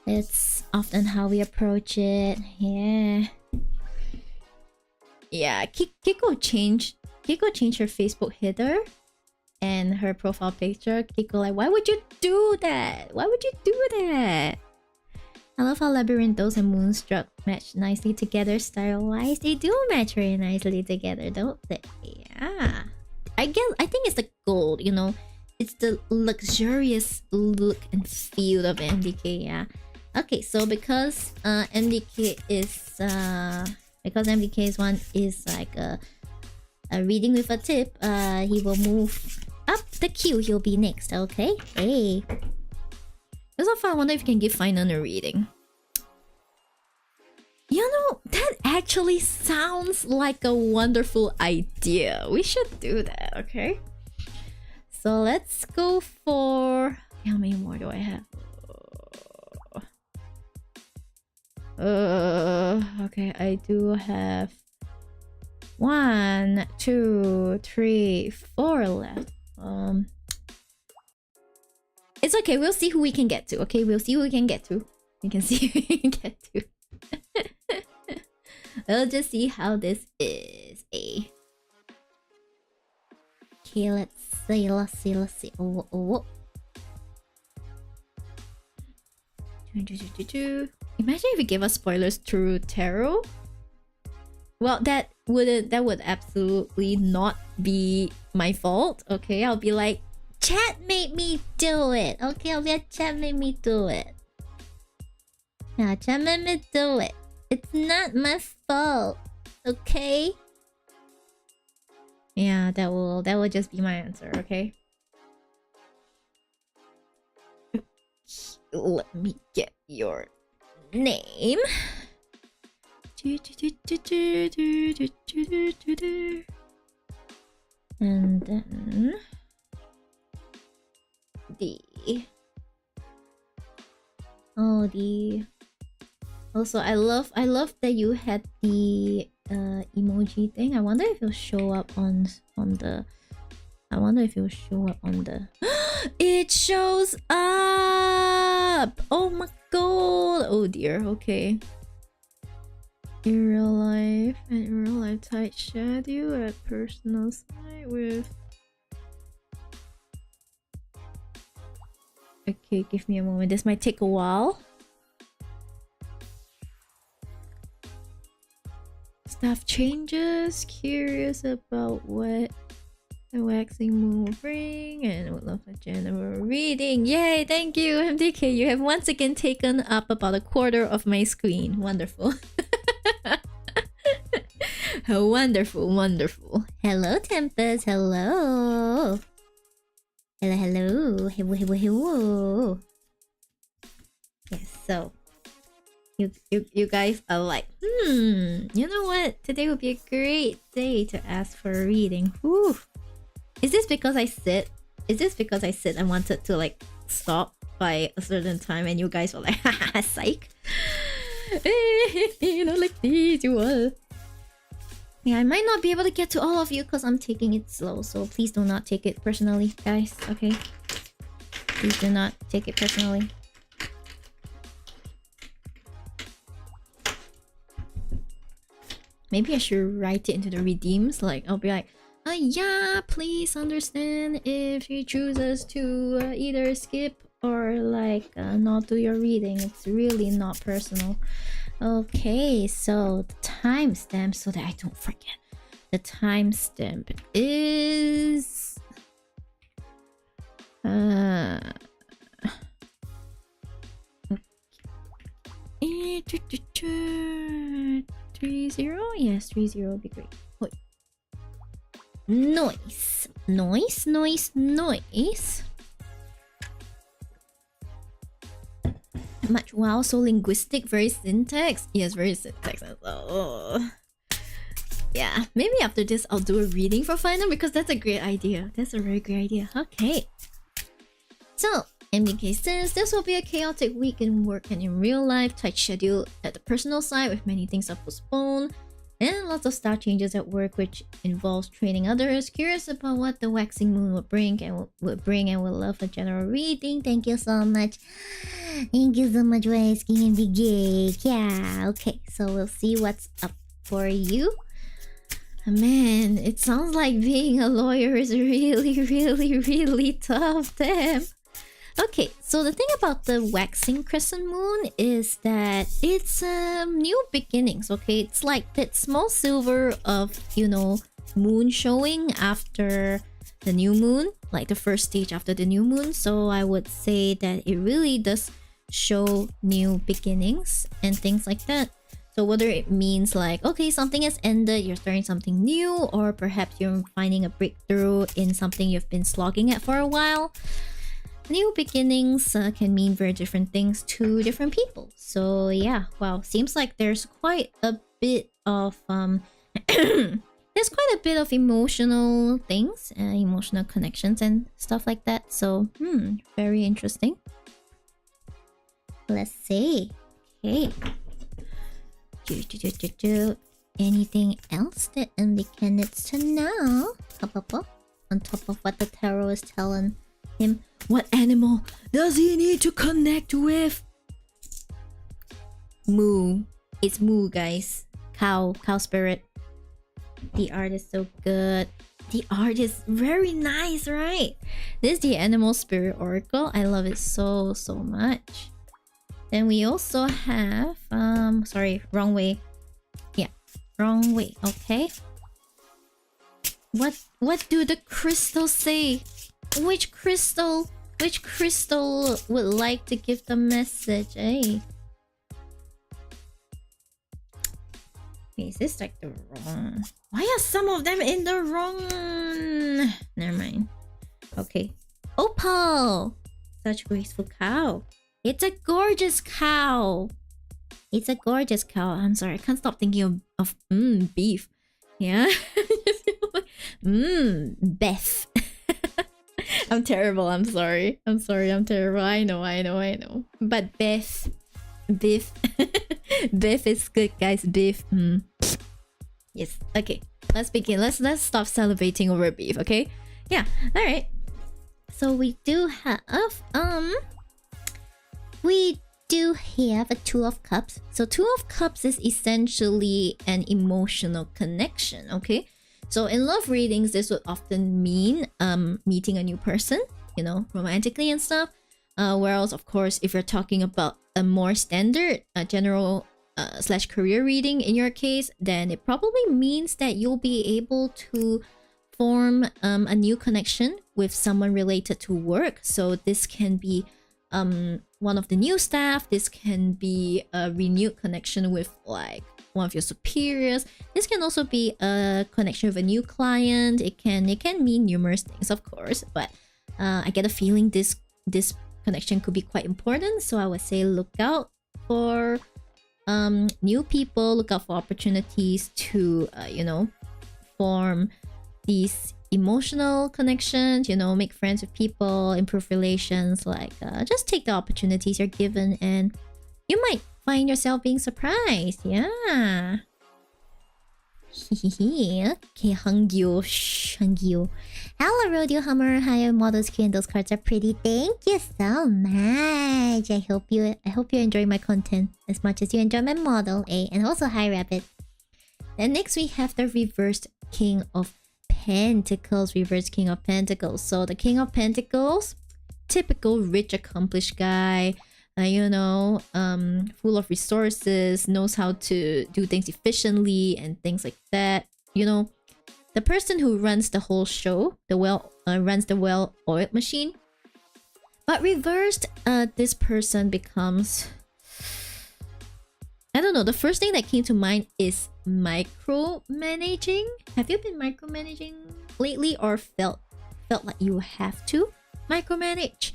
It's often how we approach it. Yeah. Yeah, Kiko changed her Facebook header and her profile picture. Kiko like, why would you do that? Why would you do that? I love how Labyrinthos and Moonstruck match nicely together style-wise. They do match very nicely together, don't they? Yeah. I think it's the gold, you know? It's the luxurious look and feel of MDK, yeah. Okay, so because MDK is one is like a reading with a tip, he will move up the queue. He'll be next, okay? Hey. It's so fun. I wonder if you can give Finan a reading. You know, that actually sounds like a wonderful idea. We should do that, okay? So let's go for... How many more do I have? Okay, I do have 1, 2, 3, 4 left. It's okay, we'll see who we can get to. Okay, we'll see who we can get to. We can see who we can get to. We'll just see how this is. Okay, let's see. Oh. Imagine if you gave us spoilers through tarot. Well, that would absolutely not be my fault. Okay, I'll be like, chat made me do it. Okay, I'll be like, chat made me do it. Yeah, chat made me do it. It's not my fault. Okay? Yeah, that will just be my answer, okay? Let me get your name. And then also I love that you had the emoji thing. I wonder if it'll show up on the it shows up. Oh my god. Oh dear. Okay. In real life tight schedule at personal site with... Okay, give me a moment. This might take a while. Staff changes. Curious about what the waxing moon will bring, and would love a general reading. Yay! Thank you, MDK. You have once again taken up about a quarter of my screen. Wonderful. Wonderful. Hello, Tempest. Hello. Hello. Yes, so you guys are like, you know what? Today would be a great day to ask for a reading. Whew. Is this because I sit and wanted to like stop by a certain time and you guys were like, haha, psych? You know, like these you were. Yeah, I might not be able to get to all of you because I'm taking it slow, so please do not take it personally, guys, okay? Please do not take it personally. Maybe I should write it into the redeems, like, I'll be like, Yeah, please understand if she chooses to either skip or like not do your reading. It's really not personal. Okay, so the timestamp so that I don't forget. The timestamp is 30? Yes, 30 would be great. Wait. Noise. Much wow, so linguistic, very syntax. Yes, very syntax. Oh. Yeah, maybe after this I'll do a reading for final because that's a great idea. That's a very great idea. Okay. So, MDK says this will be a chaotic week in work and in real life, tight schedule at the personal side with many things are postponed, and lots of staff changes at work which involves training others. Curious about what the waxing moon will bring and will love a general reading. Thank you so much. Thank you so much for asking, MDK. Yeah, okay, so we'll see what's up for you. Man, it sounds like being a lawyer is really tough. Damn. Okay, so the thing about the waxing crescent moon is that it's new beginnings. Okay, it's like that small silver of, you know, moon showing after the new moon, like the first stage after the new moon. So I would say that it really does show new beginnings and things like that. So whether it means like, okay, something has ended, you're starting something new, or perhaps you're finding a breakthrough in something you've been slogging at for a while. New beginnings can mean very different things to different people. So yeah, wow, seems like there's quite a bit of there's quite a bit of emotional things, emotional connections and stuff like that. So very interesting. Let's see. Okay. Anything else that MDK needs to know? On top of what the tarot is telling him. What animal does he need to connect with? Moo. It's moo, guys. Cow spirit. The art is so good. The art is very nice, right? This is the animal spirit oracle. I love it so much. Then we also have sorry, wrong way. Yeah, wrong way. Okay. What do the crystals say? Which crystal would like to give the message, eh? Wait, is this like the wrong? Why are some of them in the wrong? Never mind. Okay. Opal! Such graceful cow. It's a gorgeous cow. It's a gorgeous cow. I'm sorry, I can't stop thinking of beef. Yeah. Beth. I'm terrible. I'm sorry. I'm terrible. I know. But beef. Beef is good, guys. Beef. Yes. Okay. Let's begin. Let's stop salivating over beef. Okay. Yeah. All right. So we do have a Two of Cups. So Two of Cups is essentially an emotional connection. Okay. So in love readings, this would often mean meeting a new person, you know, romantically and stuff. Whereas, of course, if you're talking about a more standard general / career reading in your case, then it probably means that you'll be able to form a new connection with someone related to work. So this can be one of the new staff. This can be a renewed connection with like one of your superiors. This can also be a connection with a new client. It can mean numerous things, of course, but I get a feeling this connection could be quite important. So I would say look out for new people, look out for opportunities to you know, form these emotional connections, you know, make friends with people, improve relations. Like just take the opportunities you're given and you might find yourself being surprised. Yeah. Okay, Hangyo. Hello, Rodeo Hammer. Hi, models Q, and those cards are pretty. Thank you so much. I hope you enjoy my content as much as you enjoy my model, eh? And also, hi, Rabbit. Then next we have the reversed King of Pentacles, reverse King of Pentacles. So the King of Pentacles, typical rich, accomplished guy, you know, full of resources, knows how to do things efficiently and things like that. You know, the person who runs the whole show, runs the well-oiled machine. But reversed, this person becomes, I don't know, the first thing that came to mind is micromanaging. Have you been micromanaging lately, or felt like you have to micromanage?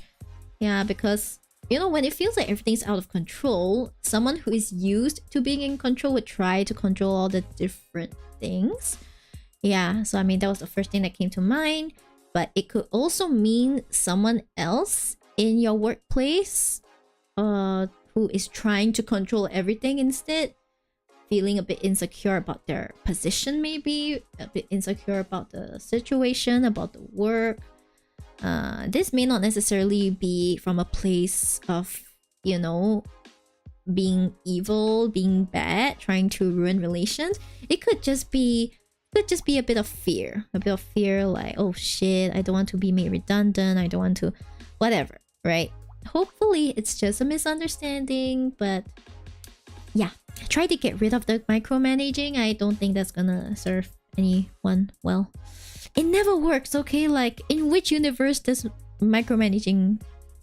Yeah, because, you know, when it feels like everything's out of control, someone who is used to being in control would try to control all the different things. Yeah, so I mean, that was the first thing that came to mind. But it could also mean someone else in your workplace who is trying to control everything instead, feeling a bit insecure about their position, maybe a bit insecure about the situation, about the work. This may not necessarily be from a place of, you know, being evil, being bad, trying to ruin relations. It could just be a bit of fear, like, oh shit, I don't want to be made redundant, I don't want to, whatever, right? Hopefully it's just a misunderstanding, but yeah, try to get rid of the micromanaging. I don't think that's gonna serve anyone well. It never works, okay? Like, in which universe does micromanaging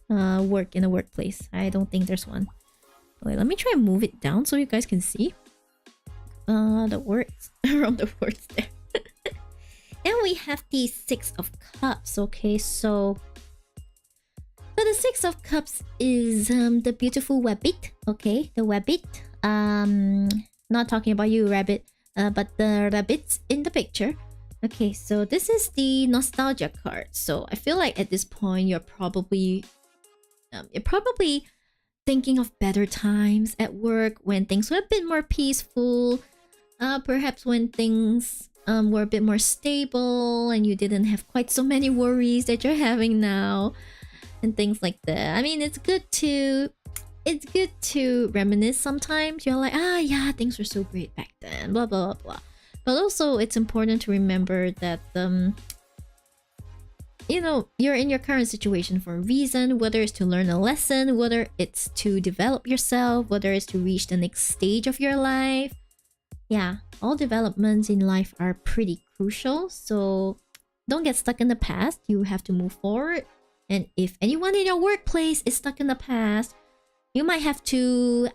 work in a workplace? I don't think there's one. Wait, let me try and move it down so you guys can see the words around the words there. Then we have the Six of Cups. Okay, so the Six of Cups is the beautiful rabbit. Okay, the rabbit. Not talking about you, rabbit, but the rabbits in the picture. Okay, so this is the nostalgia card. So I feel like at this point you're probably thinking of better times at work when things were a bit more peaceful. Perhaps when things were a bit more stable and you didn't have quite so many worries that you're having now, and things like that. I mean, it's good to reminisce sometimes. You're like, yeah, things were so great back then, blah blah blah blah. But also, it's important to remember that you know, you're in your current situation for a reason, whether it's to learn a lesson, whether it's to develop yourself, whether it's to reach the next stage of your life. Yeah, all developments in life are pretty crucial, so don't get stuck in the past. You have to move forward. And if anyone in your workplace is stuck in the past, you might have to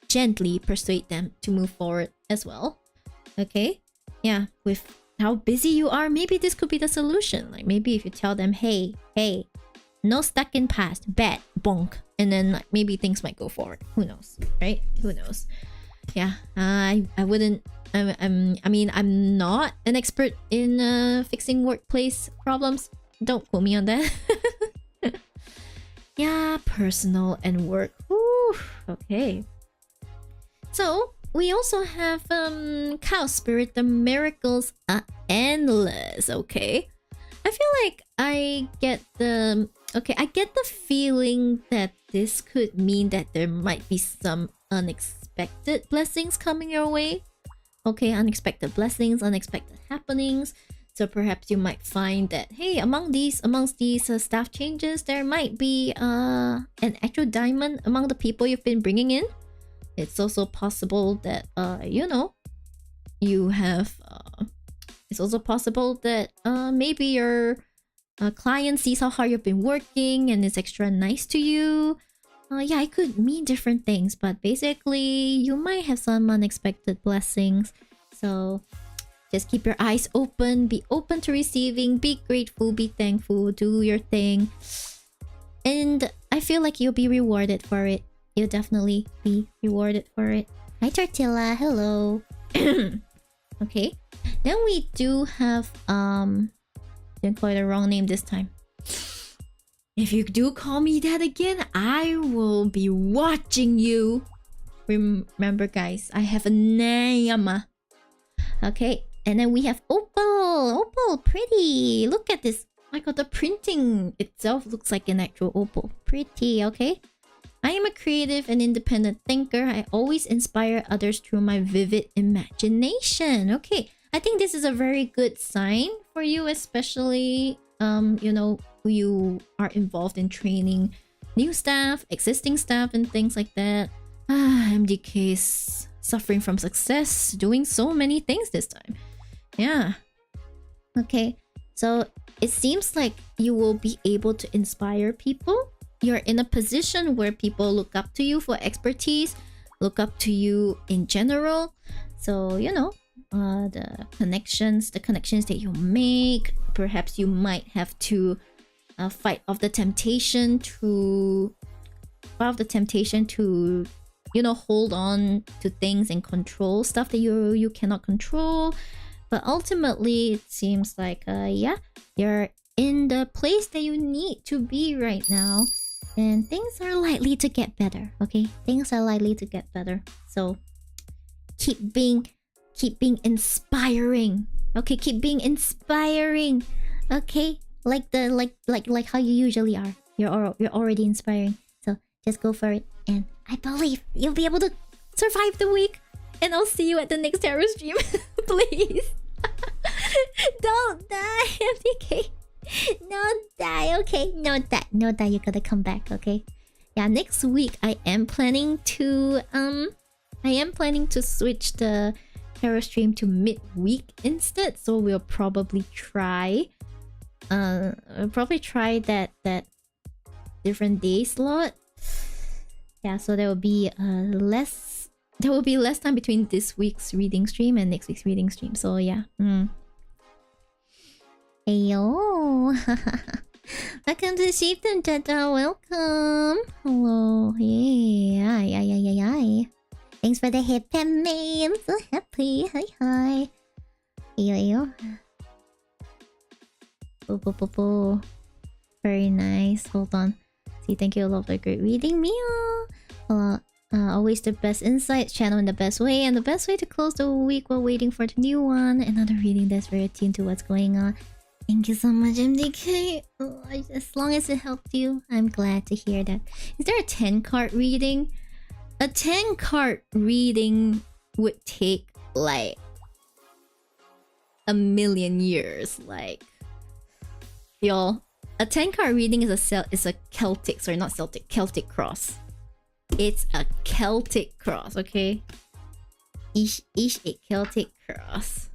gently persuade them to move forward as well. Okay? Yeah, with how busy you are, maybe this could be the solution. Like, maybe if you tell them, hey, no stuck in past, bad, bonk, and then like maybe things might go forward. Who knows, right? Who knows? Yeah, I wouldn't. I mean, I'm not an expert in fixing workplace problems. Don't quote me on that. Yeah, personal and work. Whew, okay. So we also have Cow Spirit. The miracles are endless. Okay, I feel like I get the feeling that this could mean that there might be some unexpected blessings coming your way. Okay, unexpected blessings, unexpected happenings. So perhaps you might find that, hey, amongst these staff changes, there might be an actual diamond among the people you've been bringing in. It's also possible that you know, you have. It's also possible that maybe your client sees how hard you've been working and is extra nice to you. Yeah, it could mean different things, but basically you might have some unexpected blessings. So just keep your eyes open, be open to receiving, be grateful, be thankful, do your thing. And I feel like you'll be rewarded for it. You'll definitely be rewarded for it. Hi Tortilla, hello. Okay. Then we do have didn't call it the wrong name this time. If you do call me that again, I will be watching you. Remember guys, I have a name. Okay, and then we have Opal. Opal, pretty. Look at this. Oh my god, the printing itself looks like an actual opal. Pretty, okay. I am a creative and independent thinker. I always inspire others through my vivid imagination. Okay, I think this is a very good sign for you, especially you know, you are involved in training new staff, existing staff, and things like that. MDK's suffering from success, doing so many things this time. Yeah. Okay, so it seems like you will be able to inspire people. You're in a position where people look up to you for expertise, look up to you in general. So, you know, the connections that you make, perhaps you might have to fight off the temptation to you know, hold on to things and control stuff that you cannot control. But ultimately, it seems like yeah, you're in the place that you need to be right now, and things are likely to get better. Okay, things are likely to get better. So keep being inspiring. Okay, keep being inspiring. Okay, like how you usually are. You're already inspiring. So just go for it, and I believe you'll be able to survive the week. And I'll see you at the next tarot stream. Please. Don't die, MDK. Don't die, okay? No die, you gotta come back, okay? Yeah, next week I am planning to switch the tarot stream to midweek instead. So we'll probably try that different day slot. Yeah, so there will be less time between this week's reading stream and next week's reading stream. So yeah. Heyo. Welcome to Chieftain Jetta. Welcome. Hello. Yeah. Thanks for the hip me. I'm so happy. Hi. Heyo. Boo. Very nice. Hold on. See, thank you. Love the great reading. Meow. Hello. Always the best insights, channel in the best way, and the best way to close the week while waiting for the new one. Another reading that's very attuned to what's going on. Thank you so much, MDK. Oh, as long as it helped you, I'm glad to hear that. Is there a 10-card reading? A 10-card reading would take like a million years. Like, y'all, a 10-card reading is a Celtic, sorry, not Celtic, Celtic cross. It's a Celtic cross, okay? Ish a Celtic cross.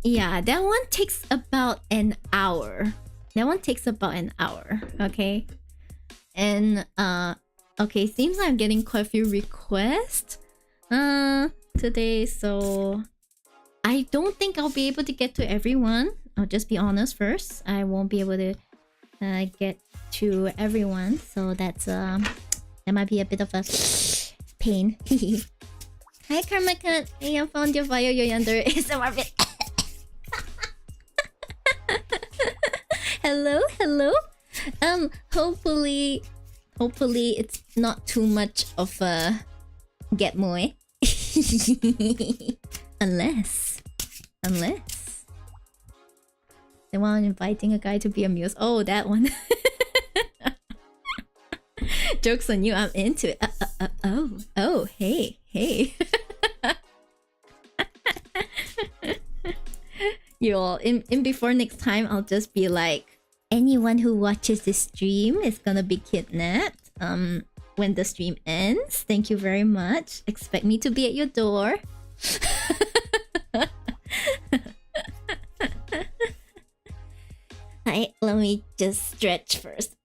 Yeah, that one takes about an hour. Okay? And okay, seems like I'm getting quite a few requests today, so I don't think I'll be able to get to everyone. I'll just be honest first. I won't be able to get to everyone, so that's that might be a bit of a pain. Hi Karma Cat, I found your bio, you're under ASMR bit. Hello. Hopefully it's not too much of a get moe. unless the one inviting a guy to be amused. Oh, that one. Joke's on you, I'm into it. Oh, hey. Y'all, in before next time, I'll just be like, anyone who watches this stream is gonna be kidnapped when the stream ends. Thank you very much. Expect me to be at your door. Alright, let me just stretch first.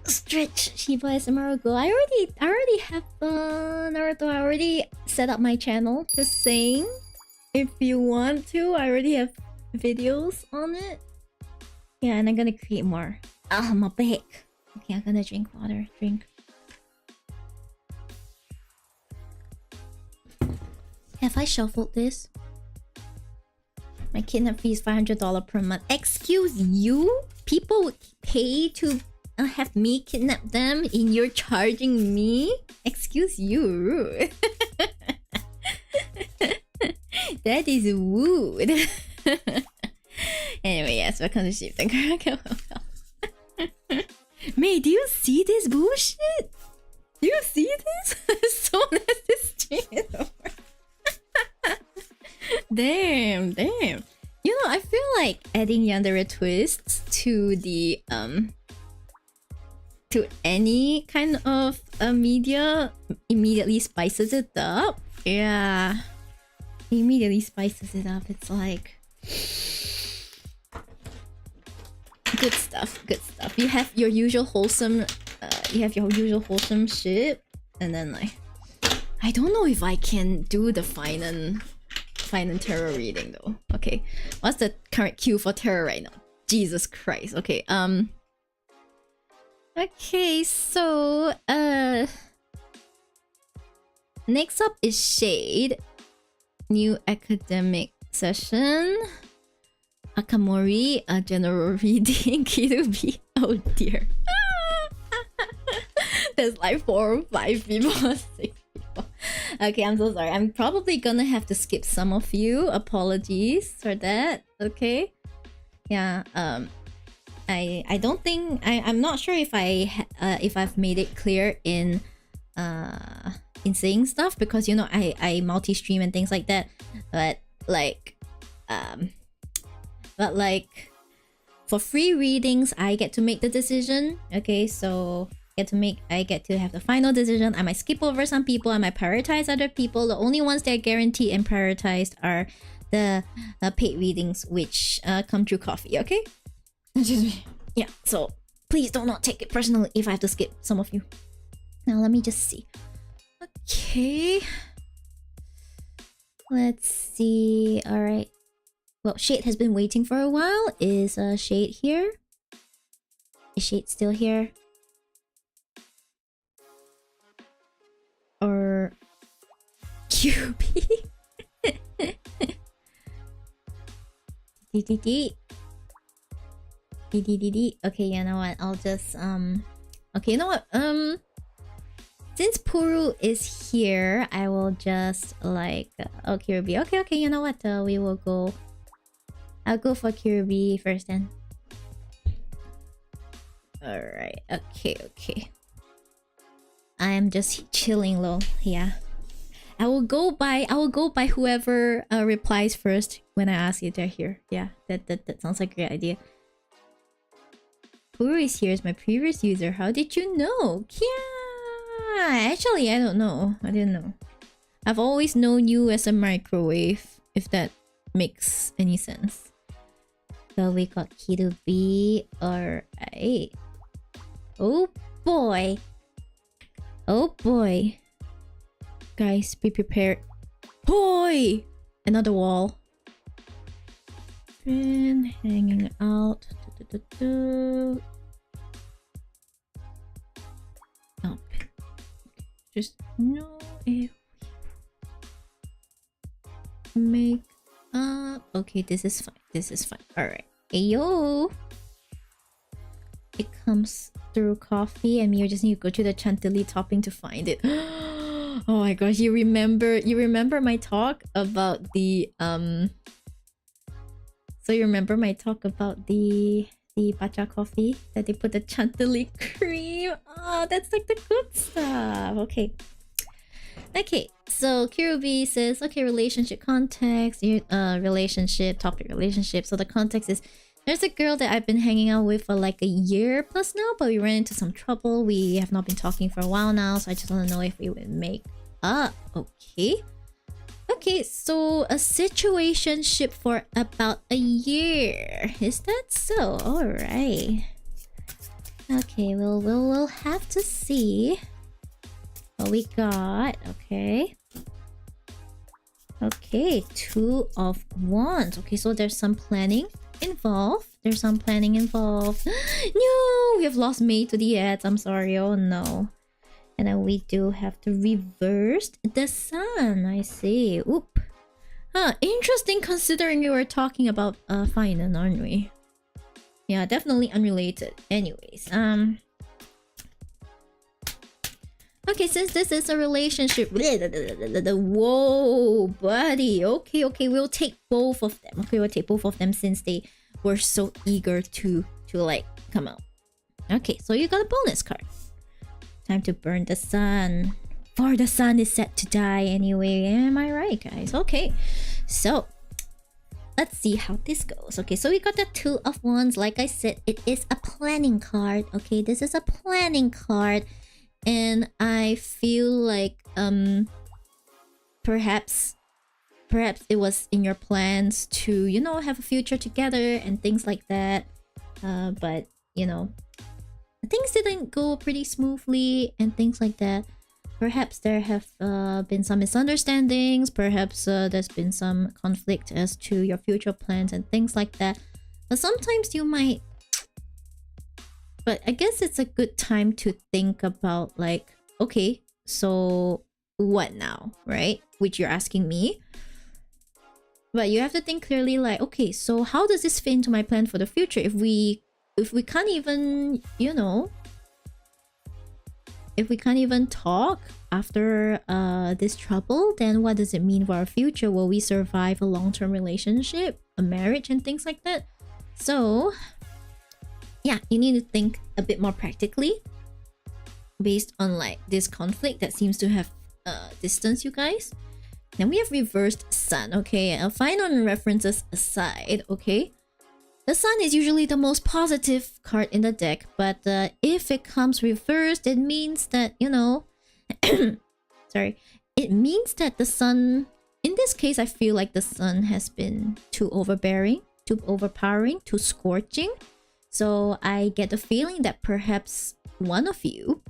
Stretch. Shiba ASMR go. I already have Naruto. I already set up my channel. Just saying, if you want to, I already have videos on it. Yeah, and I'm gonna create more. My back. Okay, I'm gonna drink water. Have I shuffled this? My kidnap fee is $500 per month. Excuse you? People would pay to have me kidnap them, and you're charging me? Excuse you. That is rude. Anyway, yes, welcome to Shib. May, do you see this bullshit? Do you see as soon as this stream is over. Damn. You know, I feel like adding yandere twists to the to any kind of media immediately spices it up. Yeah, immediately spices it up. It's like good stuff. You have your usual wholesome Shib, and then like I don't know if I can do the fine and tarot reading though. Okay, what's the current queue for tarot right now? Jesus Christ. Okay, okay, so next up is Shade. New academic session. Akamori, a general reading. Kirubi. Oh dear. There's like 4 or 5 people, 6 people. Okay, I'm so sorry. I'm probably gonna have to skip some of you. Apologies for that. Okay. Yeah. I don't think I'm not sure if I've made it clear in saying stuff, because you know I multi-stream and things like that. But like for free readings, I get to make the decision. Okay, so I get to have the final decision. I might skip over some people, I might prioritize other people. The only ones that are guaranteed and prioritized are the paid readings, which come through coffee. Okay. Yeah, so please do not take it personally if I have to skip some of you. Now let me just see. Okay, let's see. All right, well, Shade has been waiting for a while. Is Shade here? Is Shade still here? Or QB? Okay, you know what? I'll just okay, you know what? Since Puru is here, I will just like Kirubi. Okay, you know what? We will go. I'll go for Kirubi first then. Alright, okay. I am just chilling low. Yeah. I will go by whoever replies first when I ask if they're here. Yeah, that sounds like a great idea. Puru is here as my previous user. How did you know? Yeah, actually, I don't know. I didn't know. I've always known you as a microwave, if that makes any sense. So we got Kirubi. Alright. Oh boy. Guys, be prepared. Boy! Another wall. Been hanging out. Oh. Just know if we make up. Okay, this is fine. Alright. Ayo! It comes through coffee, and you just need to go to the chantilly topping to find it. Oh my gosh, you remember my talk about the so you remember my talk about the matcha coffee that they put the chantilly cream? Oh, that's like the good stuff. Okay, so Kirubi says, okay, relationship context, relationship, topic relationship. So the context is, there's a girl that I've been hanging out with for like a year plus now, but we ran into some trouble. We have not been talking for a while now, so I just want to know if we would make up. Okay, so a situationship for about a year. Is that so? Alright. Okay, we'll have to see what we got. Okay, 2 of Wands. Okay, so there's some planning involved. No, we have lost May to the ads. I'm sorry. Oh no. And then we do have to reverse the sun. I see. Oop. Huh, interesting considering we were talking about finance, aren't we? Yeah, definitely unrelated. Anyways, okay, since this is a relationship, whoa, buddy. Okay, we'll take both of them. Okay, we'll take both of them since they were so eager to like come out. Okay, so you got a bonus card. Time to burn the sun. For the sun is set to die anyway. Am I right, guys? Okay, so let's see how this goes. Okay, so we got the Two of Wands. Like I said, it is a planning card. Okay, this is a planning card, and I feel like perhaps it was in your plans to, you know, have a future together and things like that. But you know, things didn't go pretty smoothly and things like that. Perhaps there have been some misunderstandings. Perhaps there's been some conflict as to your future plans and things like that. But sometimes you might... But I guess it's a good time to think about like, okay, so what now, right? Which you're asking me. But you have to think clearly like, okay, so how does this fit into my plan for the future? If we can't even, you know... If we can't even talk after this trouble, then what does it mean for our future? Will we survive a long-term relationship, a marriage, and things like that? So, yeah, you need to think a bit more practically based on like this conflict that seems to have distanced you guys. Then we have reversed sun. Okay, fine on references aside. Okay. The sun is usually the most positive card in the deck, but if it comes reversed, it means that, you know... sorry. It means that the sun... In this case, I feel like the sun has been too overbearing, too overpowering, too scorching. So I get the feeling that perhaps one of you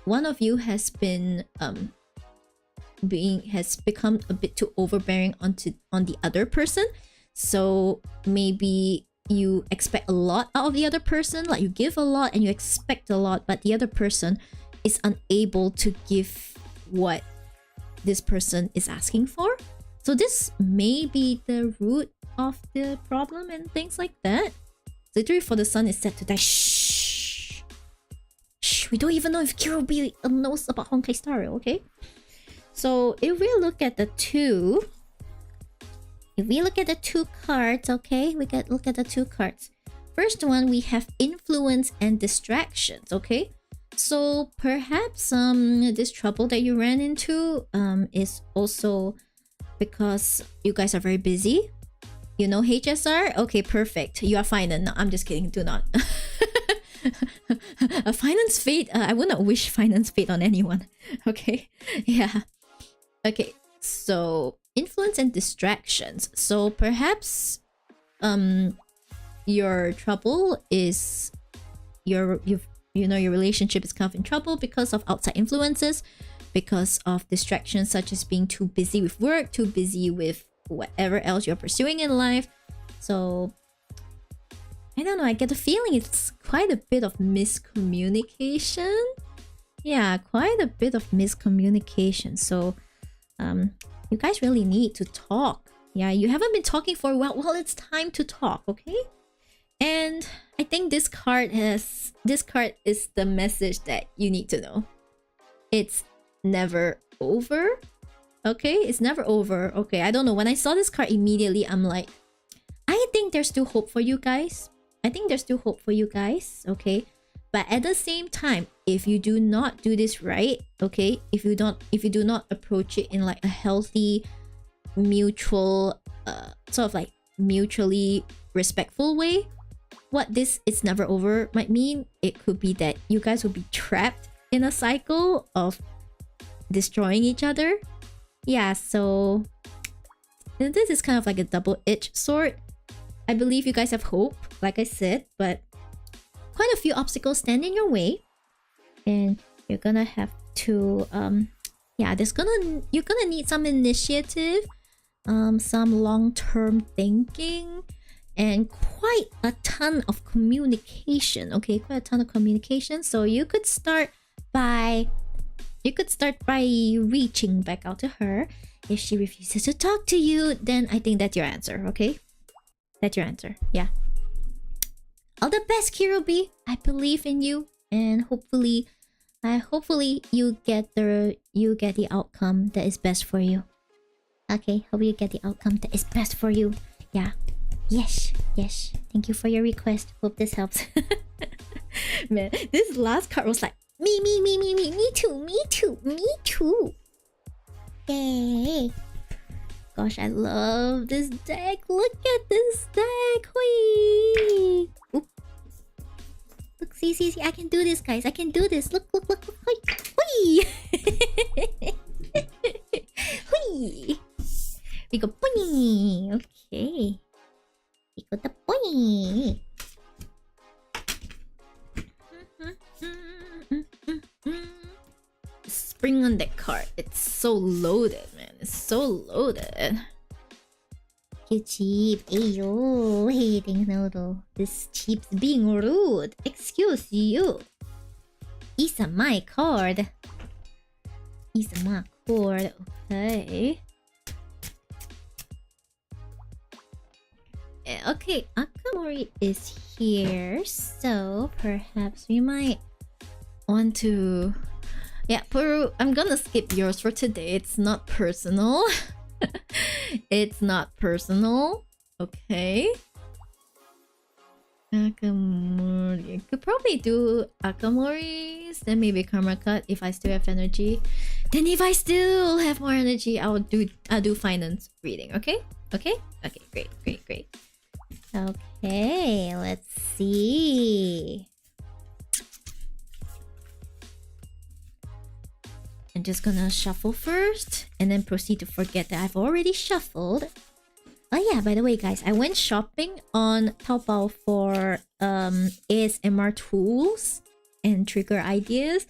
has been... has become a bit too overbearing on the other person. So maybe you expect a lot out of the other person, like you give a lot and you expect a lot, but the other person is unable to give what this person is asking for. So this may be the root of the problem and things like that. Literally, for the sun is set to die. Shh. Shh. We don't even know if Kirobi knows about Honkai Star Rail, okay? So if we look at the two... If we look at the two cards, okay? We can look at the two cards. First one, we have influence and distractions, okay? So perhaps this trouble that you ran into is also because you guys are very busy. You know HSR? Okay, perfect. You are fine. No, I'm just kidding. Do not. A finance fate. I would not wish finance fate on anyone. Okay. Yeah. Okay. So influence and distractions. So perhaps your trouble is your relationship is kind of in trouble because of outside influences, because of distractions such as being too busy with work, too busy with whatever else you're pursuing in life. So I don't know, I get the feeling it's quite a bit of miscommunication. Yeah, quite a bit of miscommunication. So you guys really need to talk. Yeah, you haven't been talking for a while. Well, it's time to talk, okay? And I think this card is the message that you need to know. It's never over. Okay, it's never over. Okay, I don't know. When I saw this card immediately, I'm like, I think there's still hope for you guys. I think there's still hope for you guys. Okay, but at the same time, if you do not do this right, okay, if you do not approach it in like a healthy, mutual, sort of like mutually respectful way, what this "it's never over" might mean, it could be that you guys will be trapped in a cycle of destroying each other. Yeah, so this is kind of like a double-edged sword. I believe you guys have hope, like I said, but quite a few obstacles stand in your way, and you're gonna have to yeah, you're gonna need some initiative, some long-term thinking, and quite a ton of communication. Okay, quite a ton of communication. So you could start by reaching back out to her. If she refuses to talk to you, then I think that's your answer. Okay, that's your answer. Yeah. All the best, Kirobi. I believe in you, and hopefully you get the outcome that is best for you. Okay, hope you get the outcome that is best for you. Yeah. Yes. Thank you for your request. Hope this helps. Man, this last card was like Me too. Yay. Gosh, I love this deck. Look at this deck. Whee! Oop. Look, see. I can do this, guys. I can do this. Look. Whee! Whee! We go bunny. Okay. We got the bunny. Spring on that card. It's so loaded, man. It's so loaded. You cheap. Ayo. Hating noodle. This cheap's being rude. Excuse you. Is my card. Is my card. Okay. Okay, Akamori is here, so perhaps we might want to... Yeah, Peru, I'm gonna skip yours for today. It's not personal. It's not personal. Okay. Akamori. Could probably do Akamori's, then maybe Karma Cut if I still have energy. Then if I still have more energy, I'll do finance reading, okay? Okay, great. Okay, let's see. I'm just gonna shuffle first and then proceed to forget that I've already shuffled. Oh yeah, by the way guys, I went shopping on Taobao for ASMR tools and trigger ideas,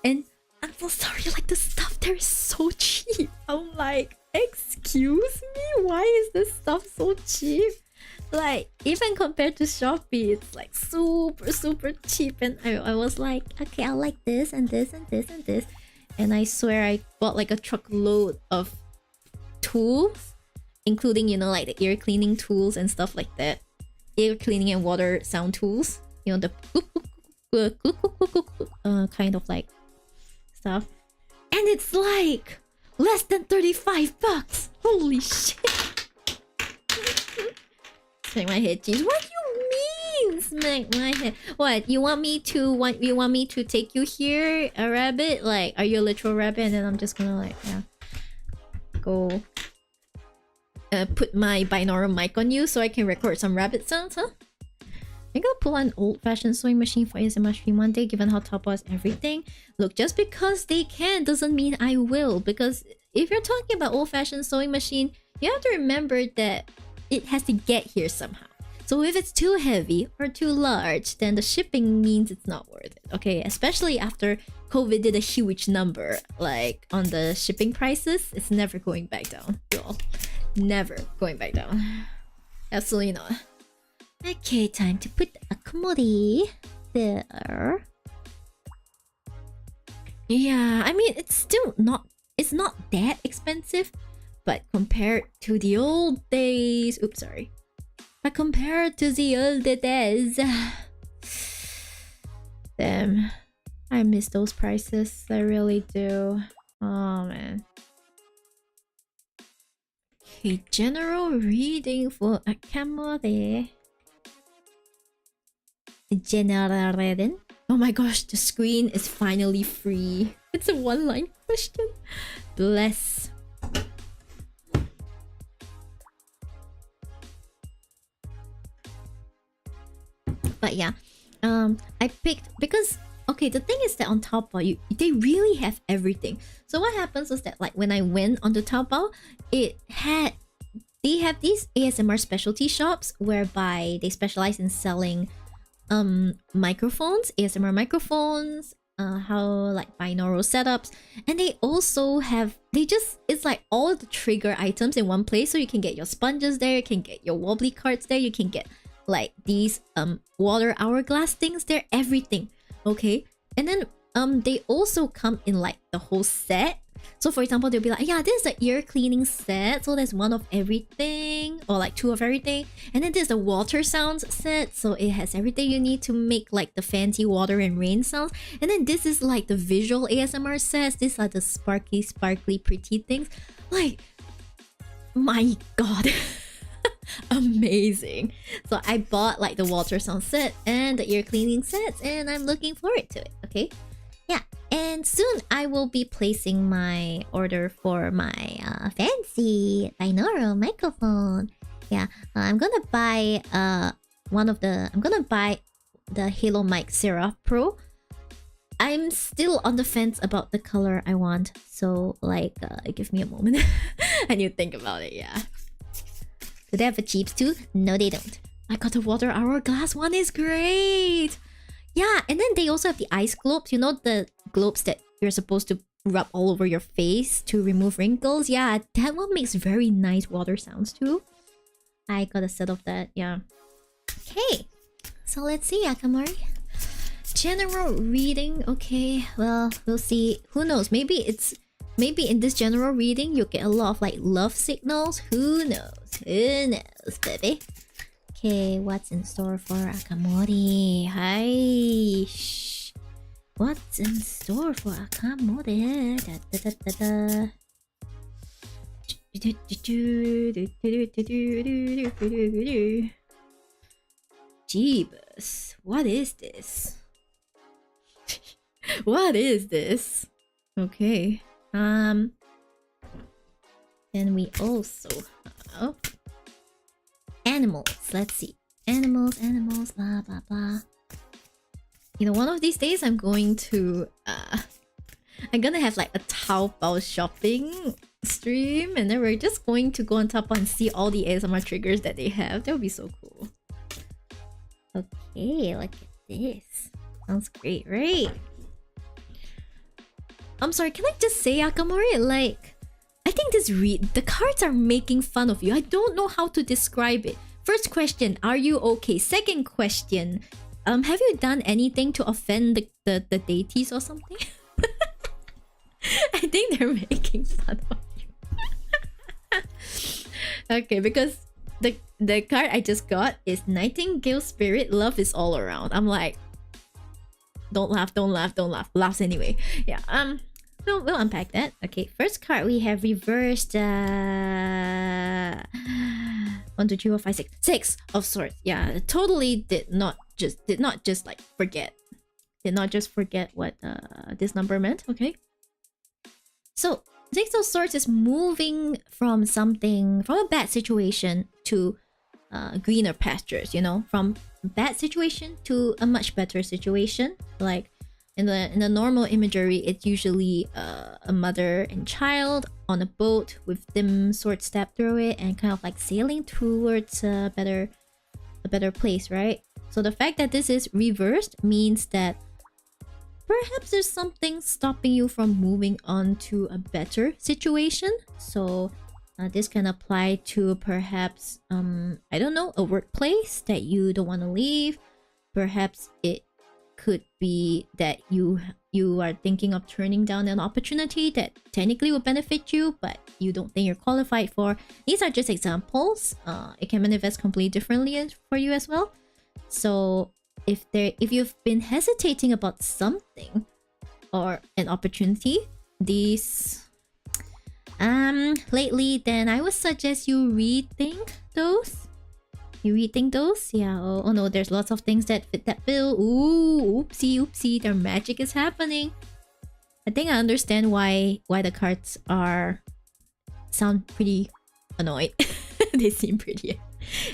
and I'm so sorry, like the stuff there is so cheap. I'm like, excuse me, why is this stuff so cheap? Like, even compared to Shopee, it's like super cheap. And I was like, okay, I like this and this and this and this. And I swear I bought like a truckload of tools, including, you know, like the ear cleaning tools and stuff like that. Ear cleaning and water sound tools. You know, the kind of like stuff. And it's like less than 35 bucks. Holy shit. Smack my head, jeez. What do you mean? Smack my head. What? You want me to take you here, a rabbit? Like, are you a literal rabbit? And then I'm just gonna like, yeah, go put my binaural mic on you so I can record some rabbit sounds, huh? I'm gonna pull an old-fashioned sewing machine for ASMR stream one day, given how Taobao is everything. Look, just because they can doesn't mean I will. Because if you're talking about old-fashioned sewing machine, you have to remember that it has to get here somehow. So if it's too heavy or too large, then the shipping means it's not worth it. Okay, especially after COVID did a huge number like on the shipping prices. It's never going back down, y'all. Never going back down. Absolutely not. Okay, time to put a Akamori there. Yeah, I mean, it's still not... It's not that expensive. But compared to the old days... Oops, sorry. But compared to the old days... Damn. I miss those prices. I really do. Oh, man. Okay, general reading for Akamori. General reading? Oh my gosh, the screen is finally free. It's a one-line question. Bless. But yeah, I picked because okay, the thing is that on Taobao, they really have everything. So what happens is that like when I went onto Taobao, they have these ASMR specialty shops whereby they specialize in selling microphones, ASMR microphones, how like binaural setups, and they also have it's like all the trigger items in one place. So you can get your sponges there, you can get your wobbly cards there, you can get like these water hourglass things there, everything. Okay, and then they also come in like the whole set. So for example, they'll be like, yeah, this is the ear cleaning set, so there's one of everything, or like two of everything. And then there's the water sounds set, so it has everything you need to make like the fancy water and rain sounds. And then this is like the visual ASMR sets. These are the sparkly pretty things. Like, my god. Amazing. So I bought like the water sound set and the ear cleaning sets, and I'm looking forward to it. Okay, yeah. And soon I will be placing my order for my fancy binaural microphone. Yeah, I'm gonna buy I'm gonna buy the Halo Mic Seraph Pro. I'm still on the fence about the color I want, so like give me a moment. I need to think about it. Yeah. Do they have a cheaps too? No, they don't. I got the water hourglass one, is great. Yeah, and then they also have the ice globes. You know, the globes that you're supposed to rub all over your face to remove wrinkles. Yeah, that one makes very nice water sounds too. I got a set of that. Yeah. Okay, so let's see, Akamori. General reading. Okay, well, we'll see. Who knows? Maybe in this general reading you'll get a lot of like love signals. Who knows? Who knows, baby? Okay, what's in store for Akamori? Hi. Shh. What's in store for Akamori? Jeebus, what is this? What is this? Okay. Then we also have animals. Let's see. Animals, blah blah blah. You know, one of these days I'm going to I'm gonna have like a Taobao shopping stream, and then we're just going to go on Taobao and see all the ASMR triggers that they have. That would be so cool. Okay, look at this. Sounds great, right? I'm sorry, can I just say, Akamori, like, I think the cards are making fun of you. I don't know how to describe it. First question, are you okay? Second question, have you done anything to offend the deities or something? I think they're making fun of you. Okay, because the card I just got is Nightingale Spirit, Love is All Around. I'm like, don't laugh, don't laugh, don't laugh. Laughs anyway. Yeah, we'll unpack that. Okay, first card we have reversed 1, 2, 3, 4, 5, 6. 6 of Swords. Yeah, totally did not just like forget. Did not just forget what this number meant. Okay. So 6 of Swords is moving from a bad situation to greener pastures, you know, from bad situation to a much better situation. Like in the normal imagery, it's usually a mother and child on a boat with dim sword stabbed through it and kind of like sailing towards a better place, right? So the fact that this is reversed means that perhaps there's something stopping you from moving on to a better situation. So this can apply to perhaps I don't know, a workplace that you don't want to leave. Perhaps it could be that you are thinking of turning down an opportunity that technically would benefit you, but you don't think you're qualified for. These are just examples. It can manifest completely differently for you as well. So if you've been hesitating about something or an opportunity lately, then I would suggest you rethink those. Yeah. Oh no, there's lots of things that fit that bill. Ooh, oopsie, their magic is happening. I think I understand why the cards sound pretty annoyed. They seem pretty.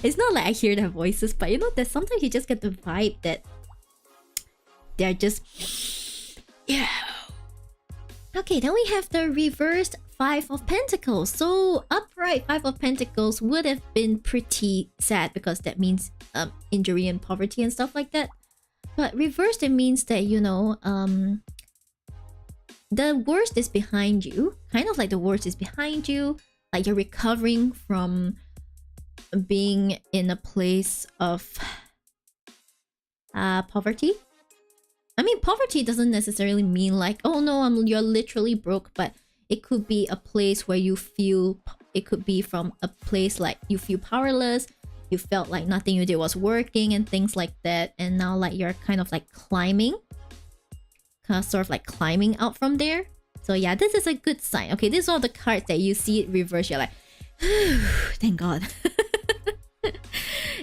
It's not like I hear their voices, but you know that sometimes you just get the vibe that they're just, yeah. Okay, then we have the reversed 5 of Pentacles. So upright 5 of Pentacles would have been pretty sad because that means injury and poverty and stuff like that. But reversed, it means that, you know, the worst is behind you. Kind of like the worst is behind you. Like you're recovering from being in a place of poverty. I mean, poverty doesn't necessarily mean like, oh no, you're literally broke, but it could be a place where you feel, it could be from a place like you feel powerless, you felt like nothing you did was working and things like that, and now like you're kind of like climbing, sort of like climbing out from there. So yeah, this is a good sign. Okay, these are the cards that you see it reverse, you're like, thank God.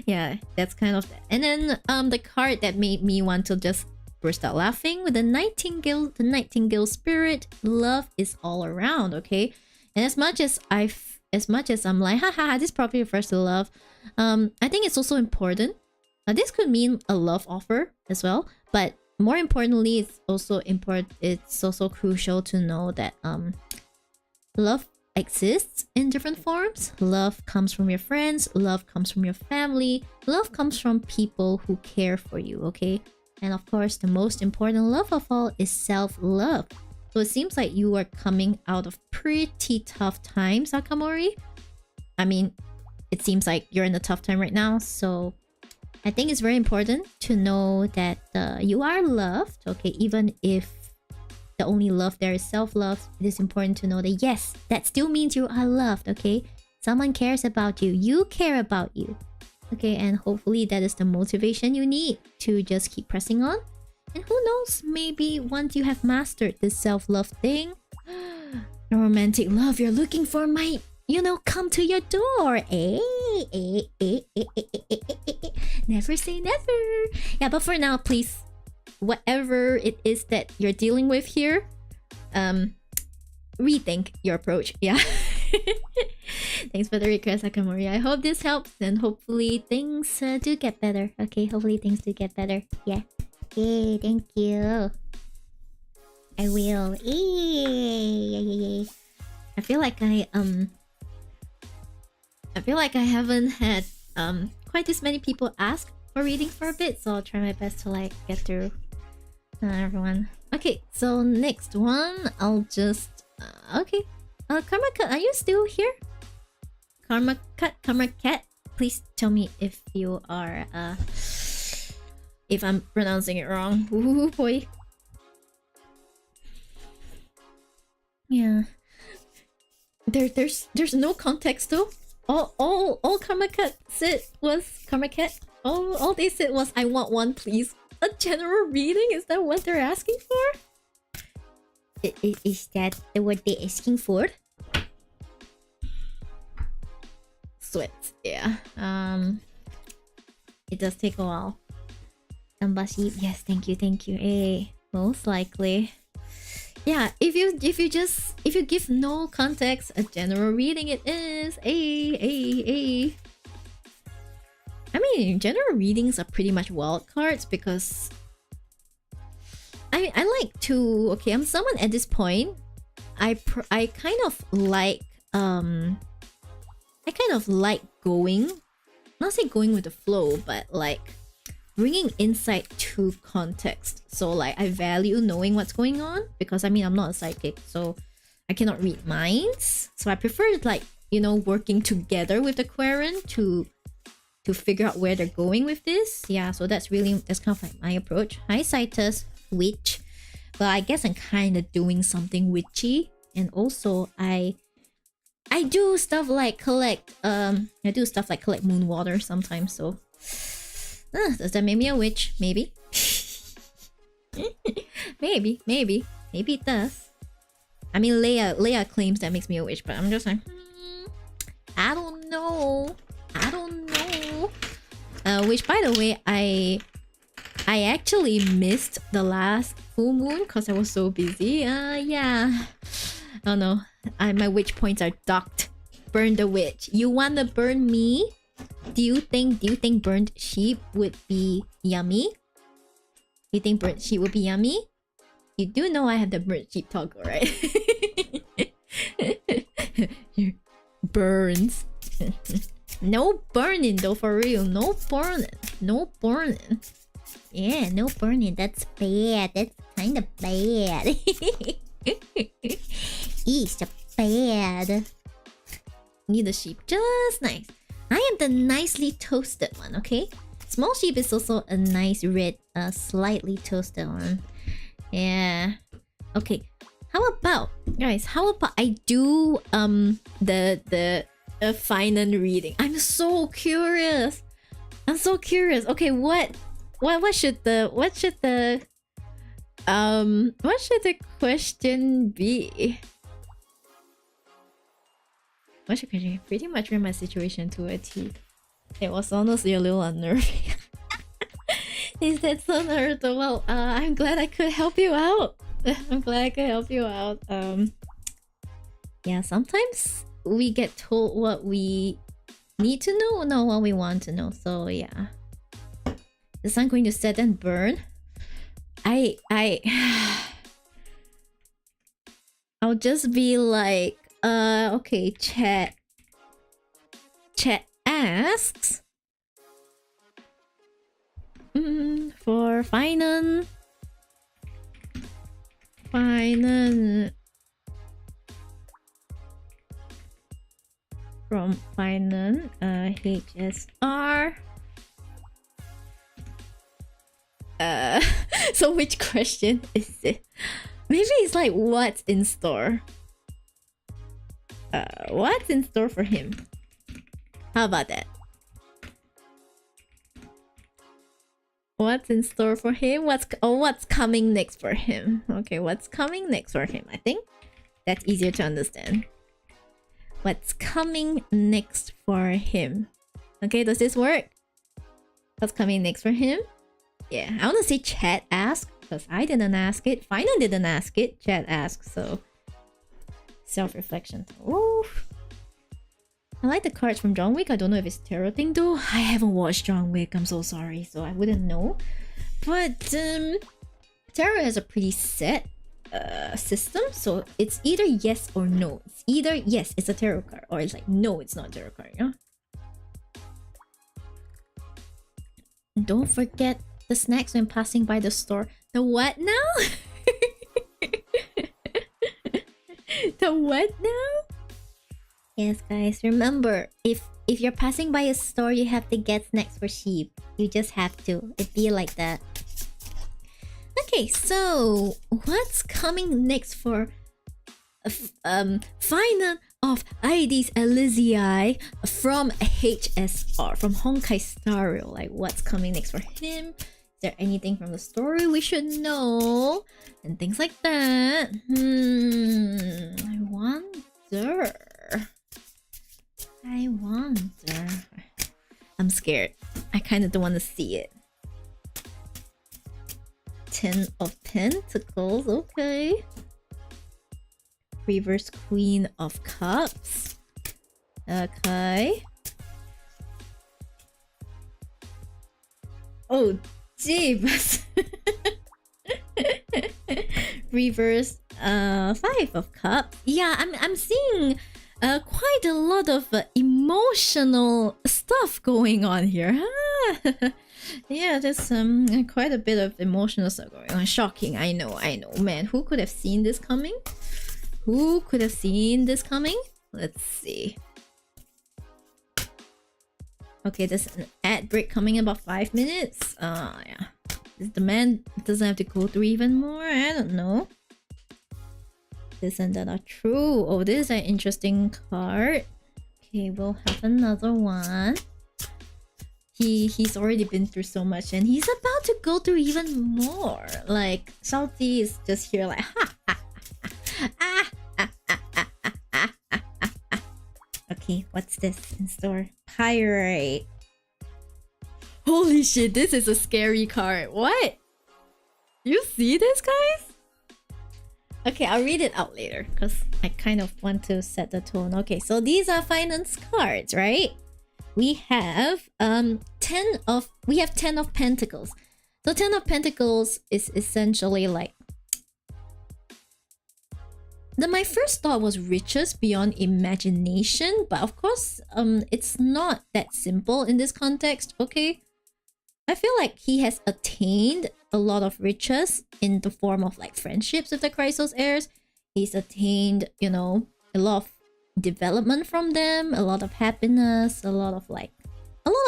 Yeah, that's kind of that. And then the card that made me want to just burst out laughing with the nightingale spirit. Love is all around, okay? And as much as I'm like, haha, this probably refers to love, I think it's also important. This could mean a love offer as well, but more importantly, it's also crucial to know that love exists in different forms. Love comes from your friends, love comes from your family, love comes from people who care for you, okay? And of course, the most important love of all is self-love. So it seems like you are coming out of pretty tough times, Akamori. I mean, it seems like you're in a tough time right now, so I think it's very important to know that you are loved, okay? Even if the only love there is self-love, it is important to know that yes, that still means you are loved, okay? Someone cares about you. You care about you. Okay, and hopefully that is the motivation you need to just keep pressing on. And who knows, maybe once you have mastered this self-love thing, the romantic love you're looking for might, you know, come to your door. Never say never. Yeah, but for now, please, whatever it is that you're dealing with here, rethink your approach. Yeah. Thanks for the request, Akamori. I hope this helps, and hopefully things do get better. Okay, hopefully things do get better. Yeah. Yay, thank you. I will. Yay. I feel like I haven't had quite this many people ask for reading for a bit, so I'll try my best to like get through everyone. Okay, so next one, I'll just okay. Karma Cut, are you still here? Karma Cat, please tell me if you are if I'm pronouncing it wrong. Ooh boy. Yeah. There's no context though. All Karma Cat said was Karma Cat. All they said was, I want one please. A general reading? Is that what they're asking for? Is that what they're asking for? Sweat, yeah. It does take a while. Embassy, yes, thank you. Hey, most likely. Yeah, if you give no context, a general reading it is. I mean, general readings are pretty much wild cards because I like to, okay, I'm someone at this point, I kind of like going, not say going with the flow, but like bringing insight to context. So like I value knowing what's going on because I mean I'm not a psychic, so I cannot read minds. So I prefer like, you know, working together with the querent to figure out where they're going with this. Yeah, so that's kind of like my approach. Hi Citus, witch. But I guess I'm kind of doing something witchy, and also I do stuff like collect moon water sometimes. So does that make me a witch? Maybe. maybe it does. I mean, Leia claims that makes me a witch, but I'm just like, I don't know. Which, by the way, I actually missed the last full moon because I was so busy. Yeah. Oh no, my witch points are docked. Burn the witch. You wanna burn me? Do you think burnt sheep would be yummy? You think burnt sheep would be yummy? You do know I have the burnt sheep toggle, right? Burns. No burning though, for real. No burning. Yeah, no burning. That's bad. That's kind of bad. It's bad. Need the sheep. Just nice. I am the nicely toasted one, okay? Small sheep is also a nice red, slightly toasted one. Yeah. Okay. How about, guys, I do the final reading? I'm so curious. Okay, what should the question be? What should question? Pretty much read my situation to a T. It was honestly a little unnerving. Is that so Naruto? Well, I'm glad I could help you out. I'm glad I could help you out. Yeah, sometimes we get told what we need to know, not what we want to know. So yeah. The sun going to set and burn. I'll just be like, okay, chat asks for finance from finance HSR. So which question is it? Maybe it's like what's in store. What's in store for him? How about that? What's in store for him? What's coming next for him? Okay, what's coming next for him? I think that's easier to understand. What's coming next for him? Okay, does this work? What's coming next for him? Yeah, I want to say chat ask because I didn't ask it. Final didn't ask it. Chat ask. So self-reflection. Oh, I like the cards from John Wick. I don't know if it's tarot thing though. I haven't watched John Wick. I'm so sorry, so I wouldn't know. But tarot has a pretty set system, so it's either yes or no. It's either yes, it's a tarot card, or it's like no, it's not a tarot card. Yeah. Don't forget the snacks when passing by the store. The what now? The what now? Yes, guys, remember, if you're passing by a store, you have to get snacks for Shib. You just have to. It'd be like that. Okay, so what's coming next for final of IDs Elysiae from HSR, from Honkai Star Rail? Like, what's coming next for him? Is there anything from the story we should know? And things like that. I wonder. I'm scared. I kind of don't want to see it. 10 of Pentacles, okay. Reverse Queen of Cups. Okay. Oh, jeebus. Reverse 5 of Cups. Yeah, I'm seeing quite a lot of emotional stuff going on here. Yeah, there's quite a bit of emotional stuff going on. Shocking, I know. Man, who could have seen this coming? Who could have seen this coming? Let's see. Okay, there's an ad break coming in about 5 minutes. Yeah. The man doesn't have to go through even more. I don't know. This and that are true. Oh, this is an interesting card. Okay, we'll have another one. He's already been through so much and he's about to go through even more. Like, Salty is just here like Okay, what's this in store? Pirate. Holy shit, this is a scary card. What? You see this, guys? Okay, I'll read it out later because I kind of want to set the tone. Okay, so these are finance cards, right? We have 10 of Pentacles. So 10 of Pentacles is essentially like my first thought was riches beyond imagination, but of course it's not that simple in this context. Okay, I feel like he has attained a lot of riches in the form of like friendships with the Chrysos heirs. He's attained, you know, a lot of development from them, a lot of happiness, a lot of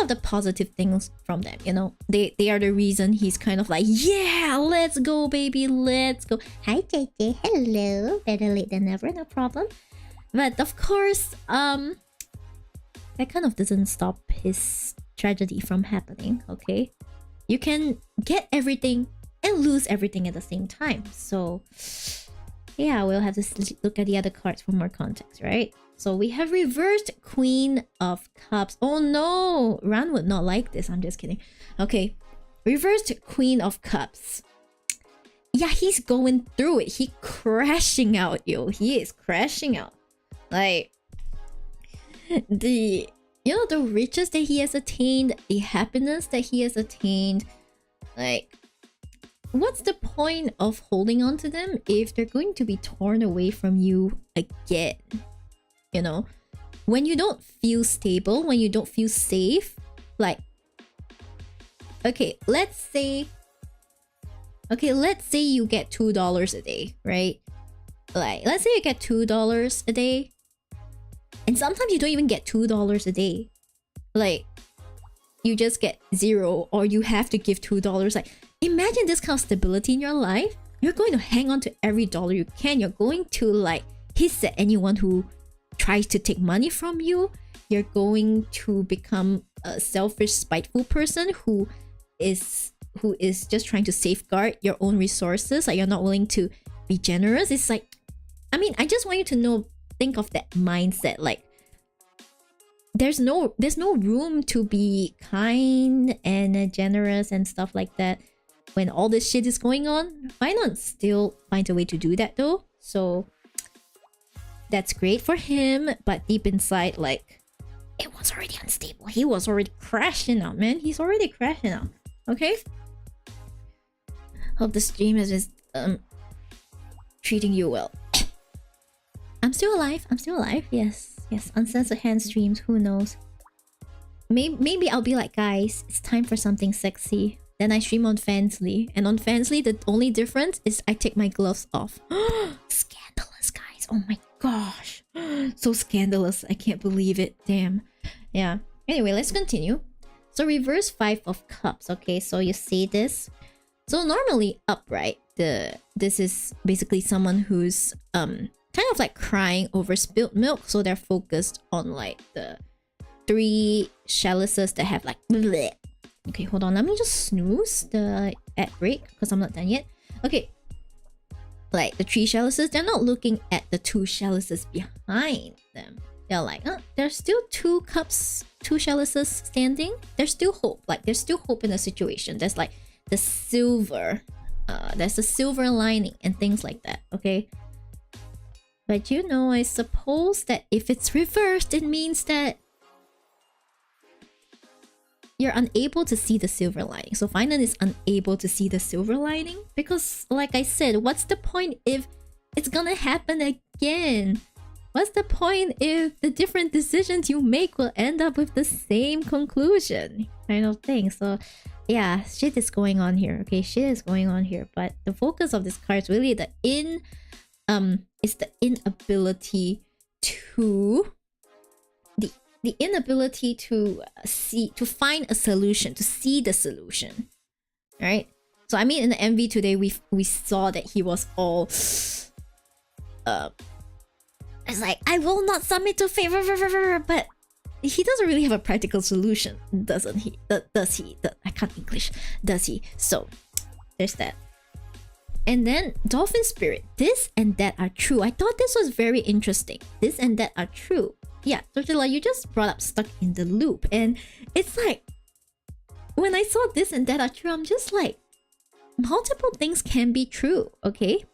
the positive things from them, you know. They are the reason he's kind of like, yeah, let's go baby, let's go. Hi JJ, hello. Better late than never, no problem. But of course, that kind of doesn't stop his tragedy from happening, okay? You can get everything and lose everything at the same time. So yeah, we'll have to look at the other cards for more context, right? So we have reversed Queen of Cups. Oh no, Ran would not like this. I'm just kidding. Okay, Reversed Queen of Cups. Yeah, he's going through it. He crashing out, yo. He is crashing out. Like, the riches that he has attained, the happiness that he has attained, like, what's the point of holding on to them if they're going to be torn away from you again? You know, when you don't feel stable, when you don't feel safe, like, okay, let's say you get $2 a day, right? Like, let's say you get $2 a day, and sometimes you don't even get $2 a day. Like, you just get 0, or you have to give $2. Like, imagine this kind of stability in your life. You're going to hang on to every dollar you can. You're going to, like, hiss at anyone who tries to take money from you. You're going to become a selfish, spiteful person who is just trying to safeguard your own resources. Like, you're not willing to be generous. It's like, I mean, I just want you to know, think of that mindset. Like, there's no room to be kind and generous and stuff like that when all this shit is going on. Why not still find a way to do that though? So that's great for him, but deep inside, like, it was already unstable. He was already crashing out, man. He's already crashing out. Okay? Hope the stream is just treating you well. I'm still alive. Yes. Uncensored hand streams. Who knows? Maybe I'll be like, guys, it's time for something sexy. Then I stream on Fansly, and on Fansly, the only difference is I take my gloves off. Scandalous, guys. Oh my gosh. So scandalous. I can't believe it. Damn. Yeah. Anyway, let's continue. So reverse 5 of Cups. Okay, so you see this. So normally upright, this is basically someone who's kind of like crying over spilled milk, so they're focused on like the 3 chalices that have like bleh. Okay, hold on, let me just snooze the ad break because I'm not done yet. Okay, like the 3 chalices, they're not looking at the 2 chalices behind them. They're like, there's still 2 cups, 2 chalices standing. There's still hope. Like, there's still hope in the situation. There's like the silver, there's the silver lining and things like that. Okay, but you know, I suppose that if it's reversed, it means that you're unable to see the silver lining. So Finan is unable to see the silver lining because, like I said, what's the point if it's gonna happen again? What's the point if the different decisions you make will end up with the same conclusion? Kind of thing. So yeah, shit is going on here. Okay, shit is going on here. But the focus of this card is really the inability to the inability to find a solution, to see the solution. Right? So I mean, in the MV today, we saw that he was all it's like, I will not submit to favor, but he doesn't really have a practical solution, doesn't he? Does he? I can't English. Does he? So there's that. And then Dolphin Spirit, this and that are true. I thought this was very interesting. This and that are true. Yeah, Tortilla, you just brought up stuck in the loop. And it's like, when I saw this and that are true, I'm just like, multiple things can be true, okay?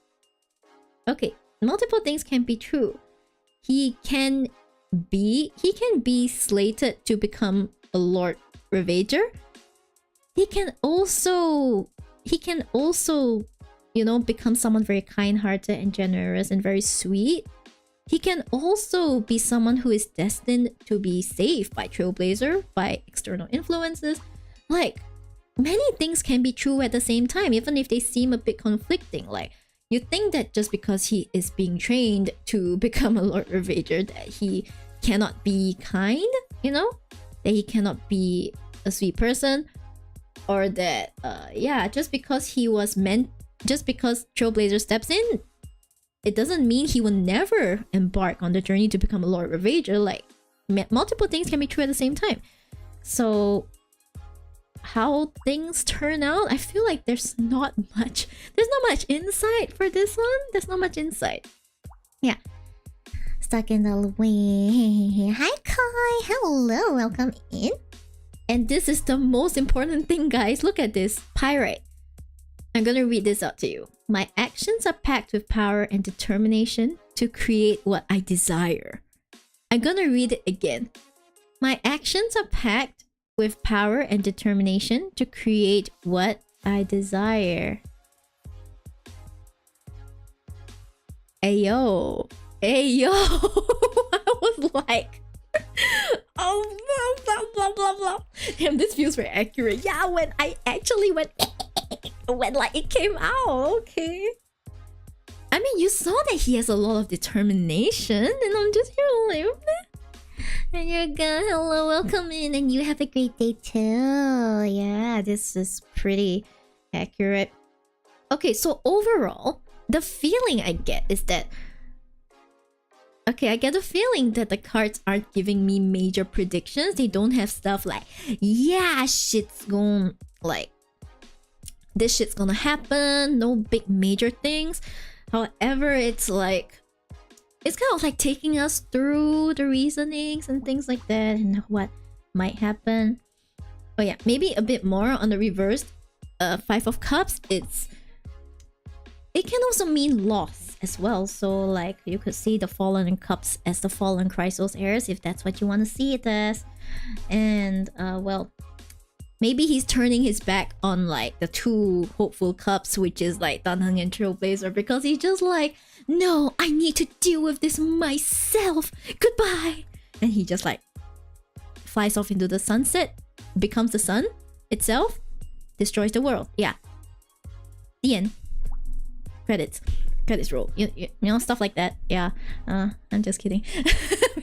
Okay, multiple things can be true. He can be slated to become a Lord Ravager. He can also, you know, become someone very kind-hearted and generous and very sweet. He can also be someone who is destined to be saved by Trailblazer, by external influences. Like, many things can be true at the same time, even if they seem a bit conflicting. Like, you think that just because he is being trained to become a Lord Ravager, that he cannot be kind, you know? That he cannot be a sweet person, or that, yeah, just because Trailblazer steps in, it doesn't mean he will never embark on the journey to become a Lord Ravager. Like, multiple things can be true at the same time. So how things turn out, I feel like there's not much insight for this one. There's not much insight. Yeah. Stuck in the way. Hi Kai, hello, welcome in. And this is the most important thing, guys. Look at this. Pirate. I'm gonna read this out to you. My actions are packed with power and determination to create what I desire. I'm gonna read it again. My actions are packed with power and determination to create what I desire. Ayo. Ayo. I was like... oh, blah, blah, blah, blah. Damn, this feels very accurate. Yeah, when I actually went... when like it came out, okay. I mean, you saw that he has a lot of determination, and I'm just here like, and you're good. Hello, welcome in, and you have a great day too. Yeah, this is pretty accurate. Okay, so overall, the feeling I get is that... okay, I get the feeling that the cards aren't giving me major predictions. They don't have stuff like, yeah, shit's going like... this shit's gonna happen, no big major things. However, it's like... it's kind of like taking us through the reasonings and things like that and what might happen. Oh yeah, maybe a bit more on the reversed Five of Cups. It can also mean loss as well. So like you could see the Fallen in Cups as the Fallen Chrysos heirs if that's what you want to see it as. And well, maybe he's turning his back on like the two hopeful cups, which is like Danheng and Trailblazer, because he's just like, no, I need to deal with this myself. Goodbye. And he just like flies off into the sunset, becomes the sun itself, destroys the world. Yeah. The end. Credits. Credits roll. You know, stuff like that. Yeah. I'm just kidding.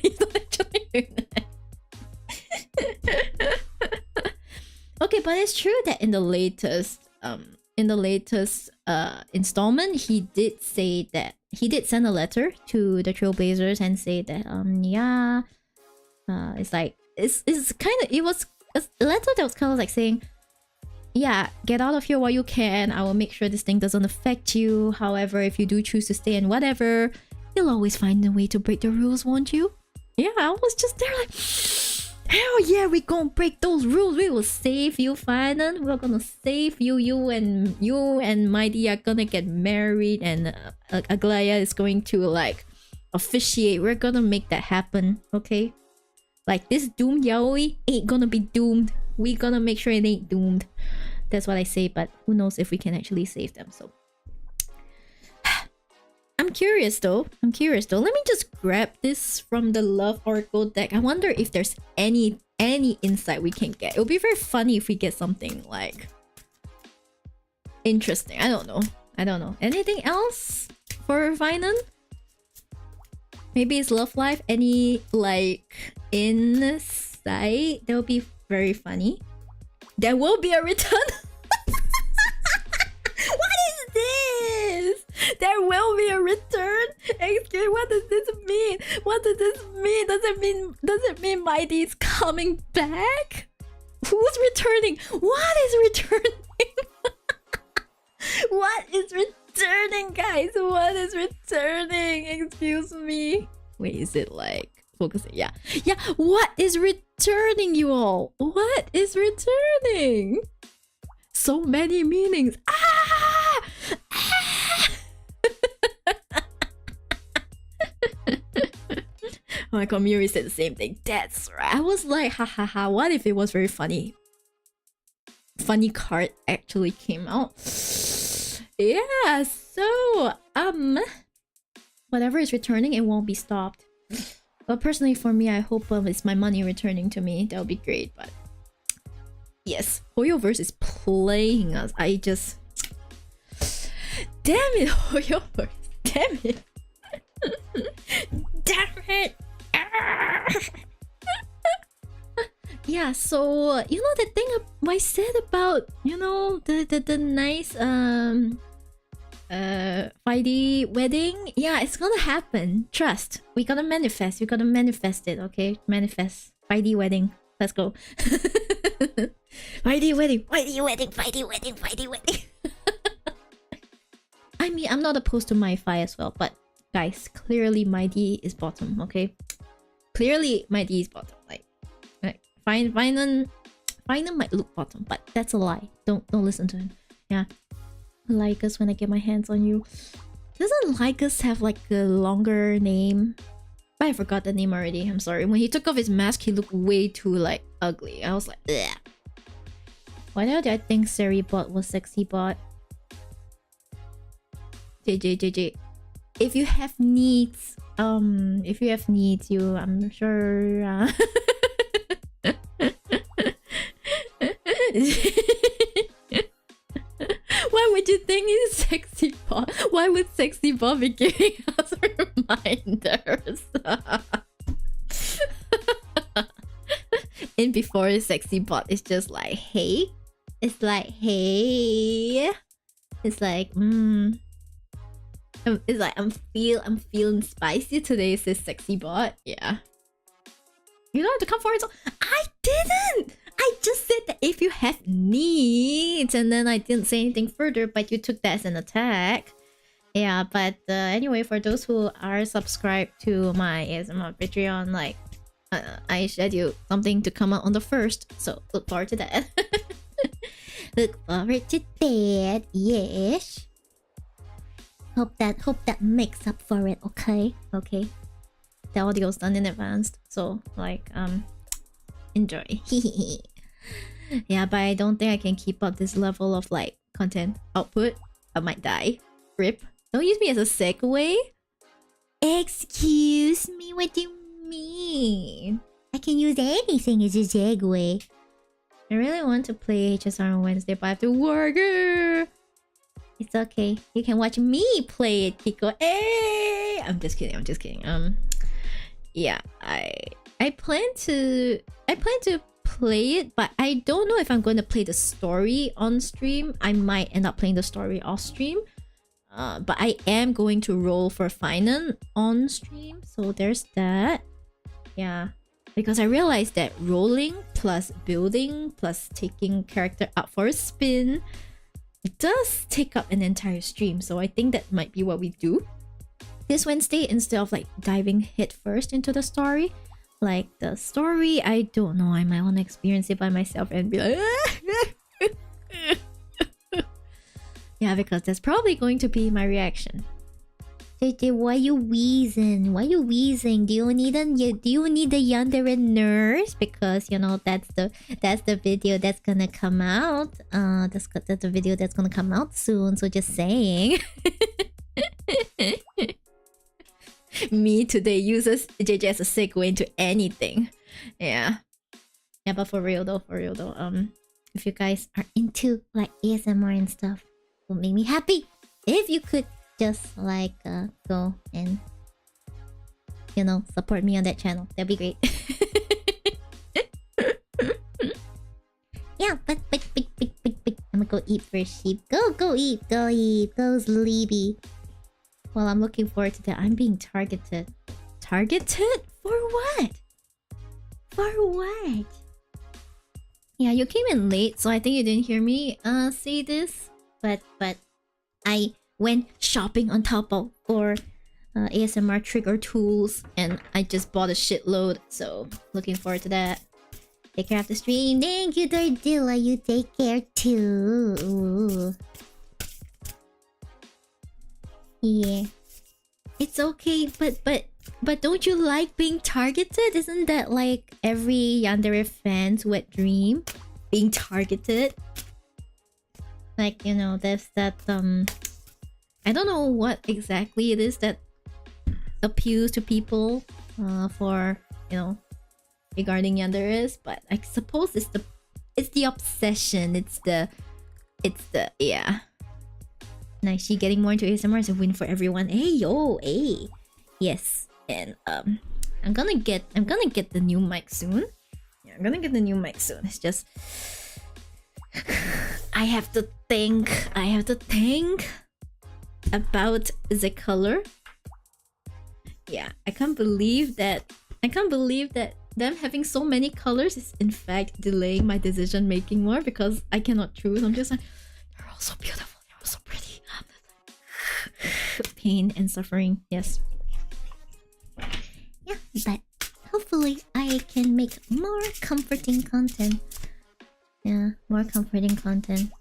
He's not actually doing that. Okay, but it's true that in the latest installment, he did say that he did send a letter to the Trailblazers and say that yeah, it's like it's kind of, it was a letter that was kind of like saying, yeah, get out of here while you can. I will make sure this thing doesn't affect you. However, if you do choose to stay and whatever, you'll always find a way to break the rules, won't you? Yeah, I was just there like, hell yeah, we gonna break those rules. We will save you, Finan. We're gonna save you. You and Mighty are gonna get married, and Aglaya is going to like officiate. We're gonna make that happen, okay? Like this doomed yaoi ain't gonna be doomed. We gonna make sure it ain't doomed. That's what I say, but who knows if we can actually save them. So I'm curious though. Let me just grab this from the Love Oracle deck. I wonder if there's any insight we can get. It would be very funny if we get something like interesting. I don't know. Anything else for Vinan? Maybe it's love life. Any like insight? That would be very funny. There will be a return. What is this? There will be a return. Excuse me, what does this mean? What does this mean? Does it mean Mighty's coming back? Who's returning? What is returning? What is returning, guys? What is returning? Excuse me. Wait, is it like focusing? Yeah. What is returning, you all? What is returning? So many meanings. Ah! Oh my god, Miyori said the same thing. That's right. I was like, ha ha ha. What if it was very funny? Funny card actually came out. Yeah, so whatever is returning, it won't be stopped. But personally, for me, I hope it's my money returning to me. That would be great. But yes, Hoyoverse is playing us. I just... damn it, Hoyoverse. Damn it. Damn it. Yeah, so you know the thing I said about, you know, the nice 5D wedding? Yeah, it's gonna happen. Trust. We gotta manifest. We gotta manifest it, okay? Manifest. 5D wedding. Let's go. 5D wedding. 5D wedding. 5D wedding. 5D wedding. I mean, I'm not opposed to my Fi as well, but guys, clearly my D is bottom, okay? Clearly my D is bottom. Like Final might look bottom, but that's a lie. Don't listen to him. Yeah. Lycus when I get my hands on you. Doesn't Lycus have like a longer name? But I forgot the name already. I'm sorry. When he took off his mask, he looked way too like ugly. I was like, ugh. Why did I think Seri bot was sexy bot? JJ. If you have needs, I'm sure. Why would you think he's sexy bot? Why would sexy bot be giving us reminders? And before his sexy bot is just like, hey. It's like, hey. It's like, It's like I'm feeling spicy today, says sexy bot. Yeah. You don't have to come forward. So I didn't! I just said that if you have needs, and then I didn't say anything further, but you took that as an attack. Yeah, but anyway, for those who are subscribed to my ASMR Patreon, like, I scheduled something to come out on the 1st, so look forward to that. Look forward to that, yes. Hope that makes up for it, okay? Okay. The audio's done in advance, so like enjoy. Yeah, but I don't think I can keep up this level of like content output. I might die. Rip. Don't use me as a segue. Excuse me, what do you mean? I can use anything as a segue. I really want to play HSR on Wednesday, but I have to work. It's okay. You can watch me play it, Kiko. Hey! I'm just kidding. Yeah, I plan to play it, but I don't know if I'm going to play the story on stream. I might end up playing the story off stream. But I am going to roll for Finan on stream, so there's that. Yeah, because I realized that rolling plus building plus taking character out for a spin does take up an entire stream, so I think that might be what we do this Wednesday instead of like diving head first into the story. Like the story, I don't know, I might want to experience it by myself and be like yeah, because that's probably going to be my reaction. JJ, why you wheezing? Why you wheezing? Do you need a yandere nurse? Because you know that's the video that's gonna come out. That's the video that's gonna come out soon. So just saying. Me today uses JJ as a segue into anything. Yeah, but for real though, if you guys are into like ASMR and stuff, it would make me happy if you could just like go and support me on that channel. That'd be great. Yeah, but I'm gonna go eat first, Shib. Go eat, go sleepy. Well, I'm looking forward to that. I'm being targeted. Targeted? For what? For what? Yeah, you came in late, so I think you didn't hear me say this. But I went shopping on Taobao for ASMR trigger tools, and I just bought a shitload. So looking forward to that. Take care of the stream. Thank you, Dordilla. You take care too. Yeah, it's okay, but don't you like being targeted? Isn't that like every yandere fan's wet dream? Being targeted? Like, there's that I don't know what exactly it is that appeals to people for regarding yanderes, but I suppose it's the obsession, it's the yeah. Nice, she getting more into ASMR is a win for everyone. Hey. Yes, and I'm gonna get the new mic soon. Yeah, I'm gonna get the new mic soon. It's just I have to think about the color. Yeah, I can't believe that them having so many colors is in fact delaying my decision making more, because I cannot choose. I'm just like, they're all so beautiful, they're all so pretty. Pain and suffering, yes. Yeah, but hopefully I can make more comforting content Yeah, more comforting content.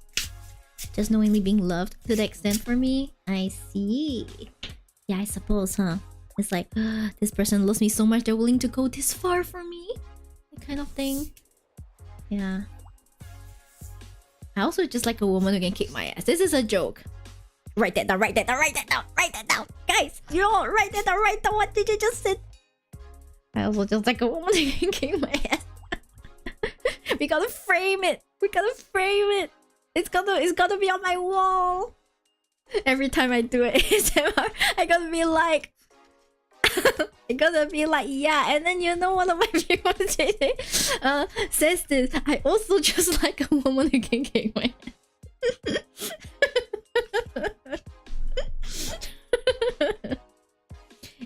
Just knowingly being loved to the extent for me. I see. Yeah, I suppose, huh? It's like, this person loves me so much they're willing to go this far for me. That kind of thing. Yeah. I also just like a woman who can kick my ass. This is a joke. Write that down, write that down, write that down, write that down. Guys, you know, write that down, write down. What did you just say? I also just like a woman who can kick my ass. We gotta frame it. We gotta frame it. It's gotta be on my wall. Every time I do it, I gotta be like, I gotta be like, yeah. And then you know, one of my viewers says this. I also just like a woman who can kick my ass.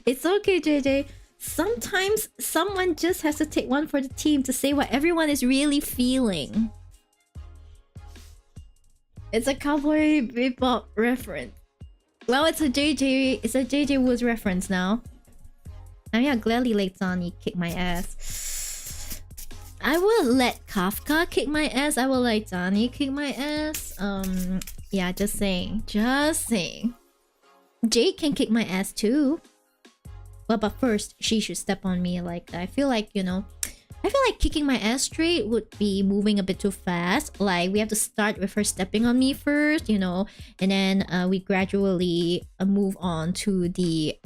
It's okay, JJ. Sometimes someone just has to take one for the team to say what everyone is really feeling. It's a Cowboy Bebop reference. Well, it's a JJ Woods reference now. I mean, I gladly let Zani kick my ass. I will let Kafka kick my ass. I will let Zani kick my ass. Yeah, just saying. Just saying. Jade can kick my ass too. Well, but first, she should step on me. Like, I feel like, you know, I feel like kicking my ass straight would be moving a bit too fast. Like, we have to start with her stepping on me first, you know, and then we gradually move on to the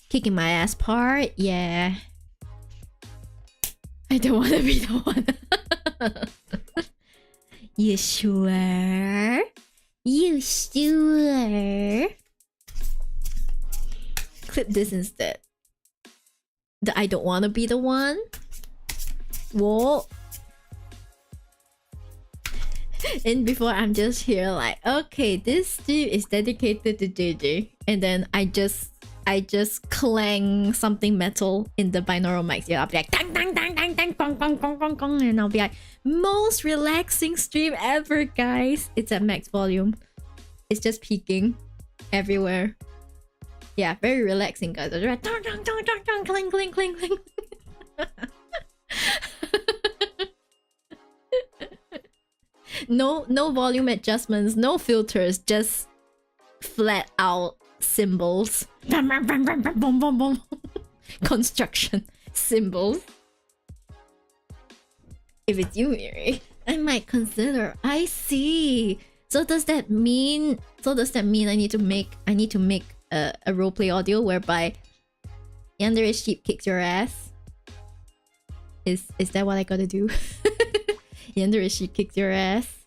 kicking my ass part. Yeah. I don't want to be the one. You sure? You sure? Clip this instead. That I don't want to be the one. Whoa. And before I'm just here like, okay, this stream is dedicated to JJ, and then I just clang something metal in the binaural mics. Yeah, I'll be like dang dang dang dang dang gong gong gong gong gong, and I'll be like, most relaxing stream ever, guys. It's at max volume. It's just peaking everywhere. Yeah, very relaxing, guys. I'll be like dong dong dong dong dong clang clang clang clang. No volume adjustments, no filters, just flat out cymbals. Construction symbols. If it's you, Miyori, I might consider. I see. So does that mean I need to make a roleplay audio whereby Yandere Sheep kicks your ass? Is that what I gotta do? Yandere Sheep kicks your ass.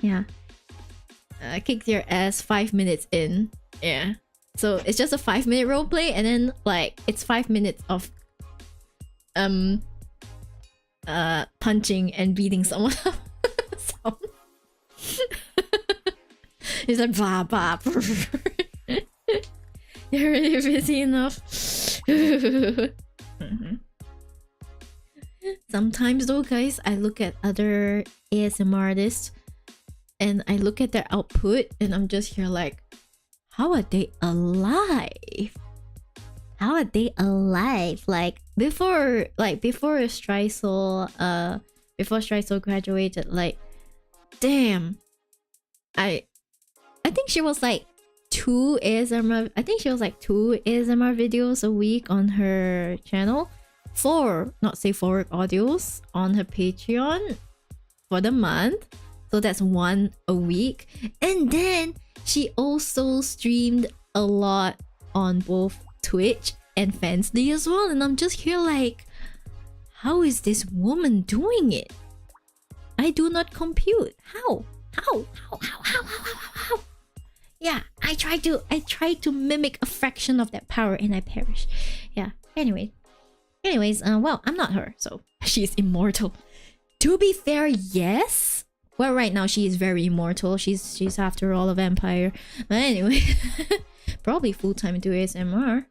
Yeah. Kicks your ass 5 minutes in. Yeah. So it's just a 5-minute roleplay, and then like it's 5 minutes of punching and beating someone up. So it's like blah blah. You're really busy enough. Sometimes though, guys, I look at other ASMR artists and I look at their output and I'm just here like, how are they alive? How are they alive? Like before Streisel graduated, like damn. I think she was like two ASMR videos a week on her channel. 4 not safe for work audios on her Patreon for the month. So that's 1 a week. And then she also streamed a lot on both Twitch and Fansly as well. And I'm just here like, how is this woman doing it? I do not compute. How? Yeah, I try to mimic a fraction of that power and I perish. Yeah. Anyways, well, I'm not her, so she's immortal. To be fair, yes. Well, right now she is very immortal. She's after all a vampire. But anyway, probably full-time into ASMR.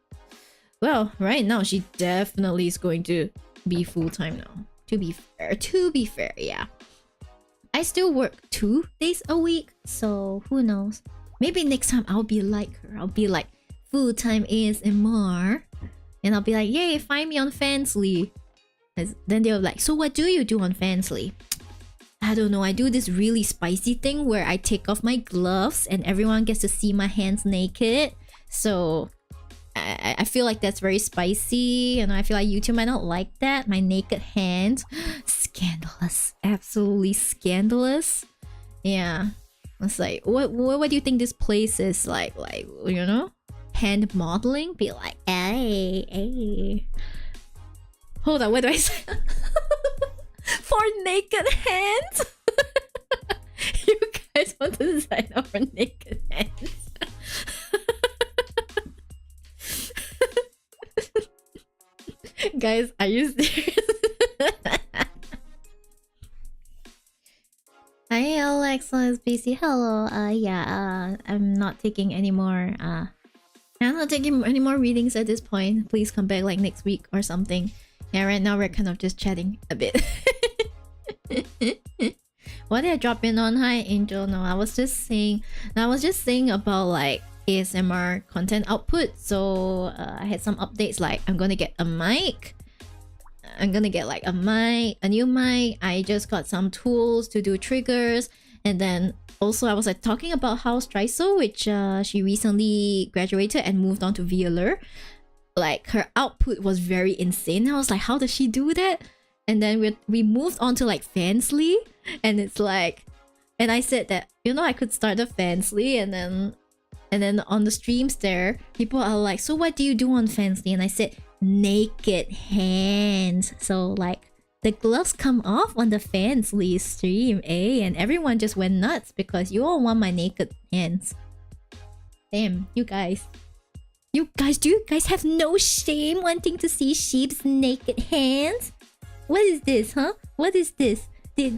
Well, right now she definitely is going to be full-time now. To be fair, yeah. I still work 2 days a week, so who knows? Maybe next time I'll be like her. I'll be like full-time ASMR. And I'll be like, yay, find me on Fansly. Then they'll be like, so what do you do on Fansly? I don't know, I do this really spicy thing where I take off my gloves and everyone gets to see my hands naked. So I feel like that's very spicy, and I feel like YouTube might not like that. My naked hands. Scandalous. Absolutely scandalous. Yeah. It's like, what do you think this place is like, you know? Hand modeling? Be like, hey. Hold on, what do I say? For naked hands? You guys want to sign up for naked hands? Guys, are you serious? Hi Alexa, BC. Hello. I'm not taking any more I'm not taking any more readings at this point. Please come back like next week or something. Yeah, right now we're kind of just chatting a bit. What did I drop in on? Hi Angel. No, I was just saying about like ASMR content output. So I had some updates, like I'm gonna get a mic. I'm gonna get like a new mic. I just got some tools to do triggers, and then also I was like talking about House Dreiso, which she recently graduated and moved on to VLR. Like her output was very insane. I was like, how does she do that? And then we moved on to like Fansly, and it's like, and I said that, you know, I could start a Fansly, and then on the streams there, people are like, so what do you do on Fansly? And I said, naked hands. So like the gloves come off on the Fansly stream, eh? And everyone just went nuts because you all want my naked hands. Damn, you guys. Do you guys have no shame wanting to see Shib's naked hands? What is this, huh? What is this? Are you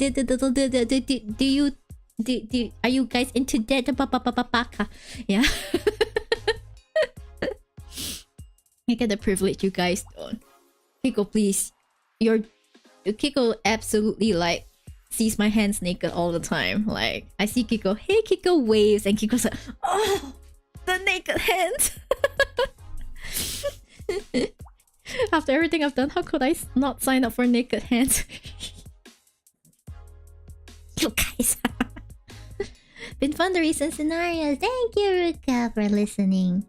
guys into that? Yeah. I get the privilege, you guys don't. Kiko, please. Kiko absolutely like sees my hands naked all the time. Like I see Kiko, hey Kiko waves, and Kiko's like, oh, the naked hands. After everything I've done, how could I not sign up for naked hands? You guys. Been fun to read some scenarios. Thank you, Ruka, for listening.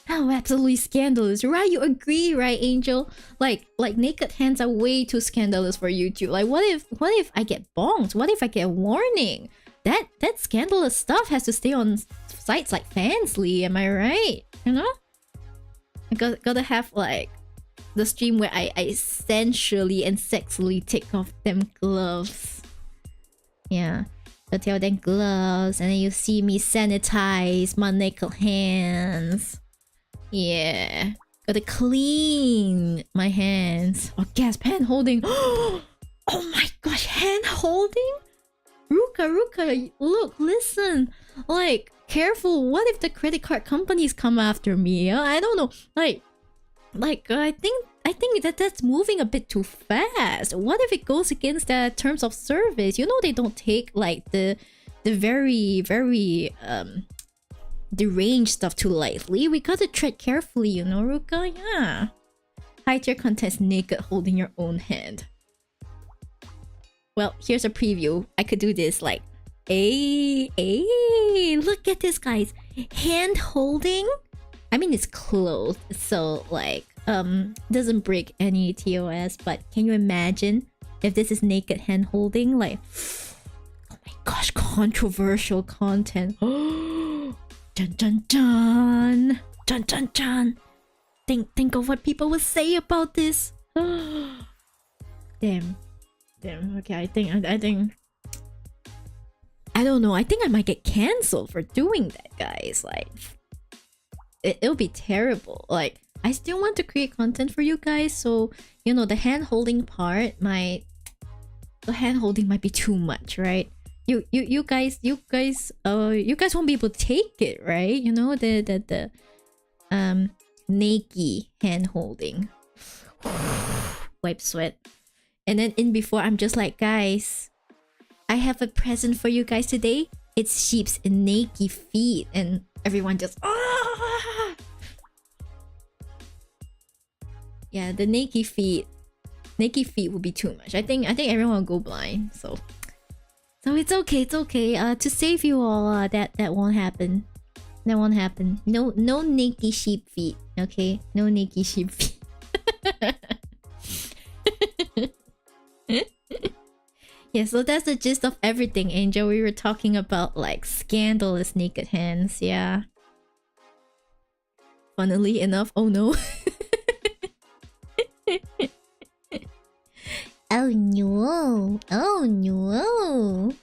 Oh, absolutely scandalous. Right, you agree, right, Angel? Like naked hands are way too scandalous for YouTube. Like what if I get bonked? What if I get a warning? That scandalous stuff has to stay on sites like Fansly, am I right? You know? I gotta have like the stream where I sensually and sexily take off them gloves. Yeah. I take off them gloves, and then you see me sanitize my naked hands. Yeah. Gotta clean my hands. Oh, gasp, hand holding. Oh my gosh, hand holding? Ruka, look, listen. Like, careful. What if the credit card companies come after me? I don't know. I think that's moving a bit too fast. What if it goes against the terms of service? You know, they don't take like the very deranged stuff too lightly. We gotta tread carefully, you know, Ruka? Yeah. High tier contest naked holding your own hand. Well, here's a preview. I could do this like, hey, look at this, guys. Hand holding. I mean, it's closed, so like, doesn't break any TOS, but can you imagine if this is naked hand holding? Like, oh my gosh, controversial content. Dun dun dun, dun dun dun. Think of what people will say about this. Damn. Okay, I think I don't know. I think I might get cancelled for doing that, guys. Like, it'll be terrible. Like, I still want to create content for you guys, so you know the hand holding part might be too much, right? You guys won't be able to take it, right? You know, the naked hand holding. Wipe sweat. And then in before, I'm just like, guys, I have a present for you guys today. It's Shib's naked feet, and everyone just yeah, the naked feet will be too much. I think everyone will go blind. So it's okay, it's okay. To save you all, that won't happen. That won't happen. No naked sheep feet. Okay, no naked sheep feet. Yeah, so that's the gist of everything, Angel. We were talking about like scandalous naked hands. Yeah. Funnily enough, oh no. Oh no! Oh no!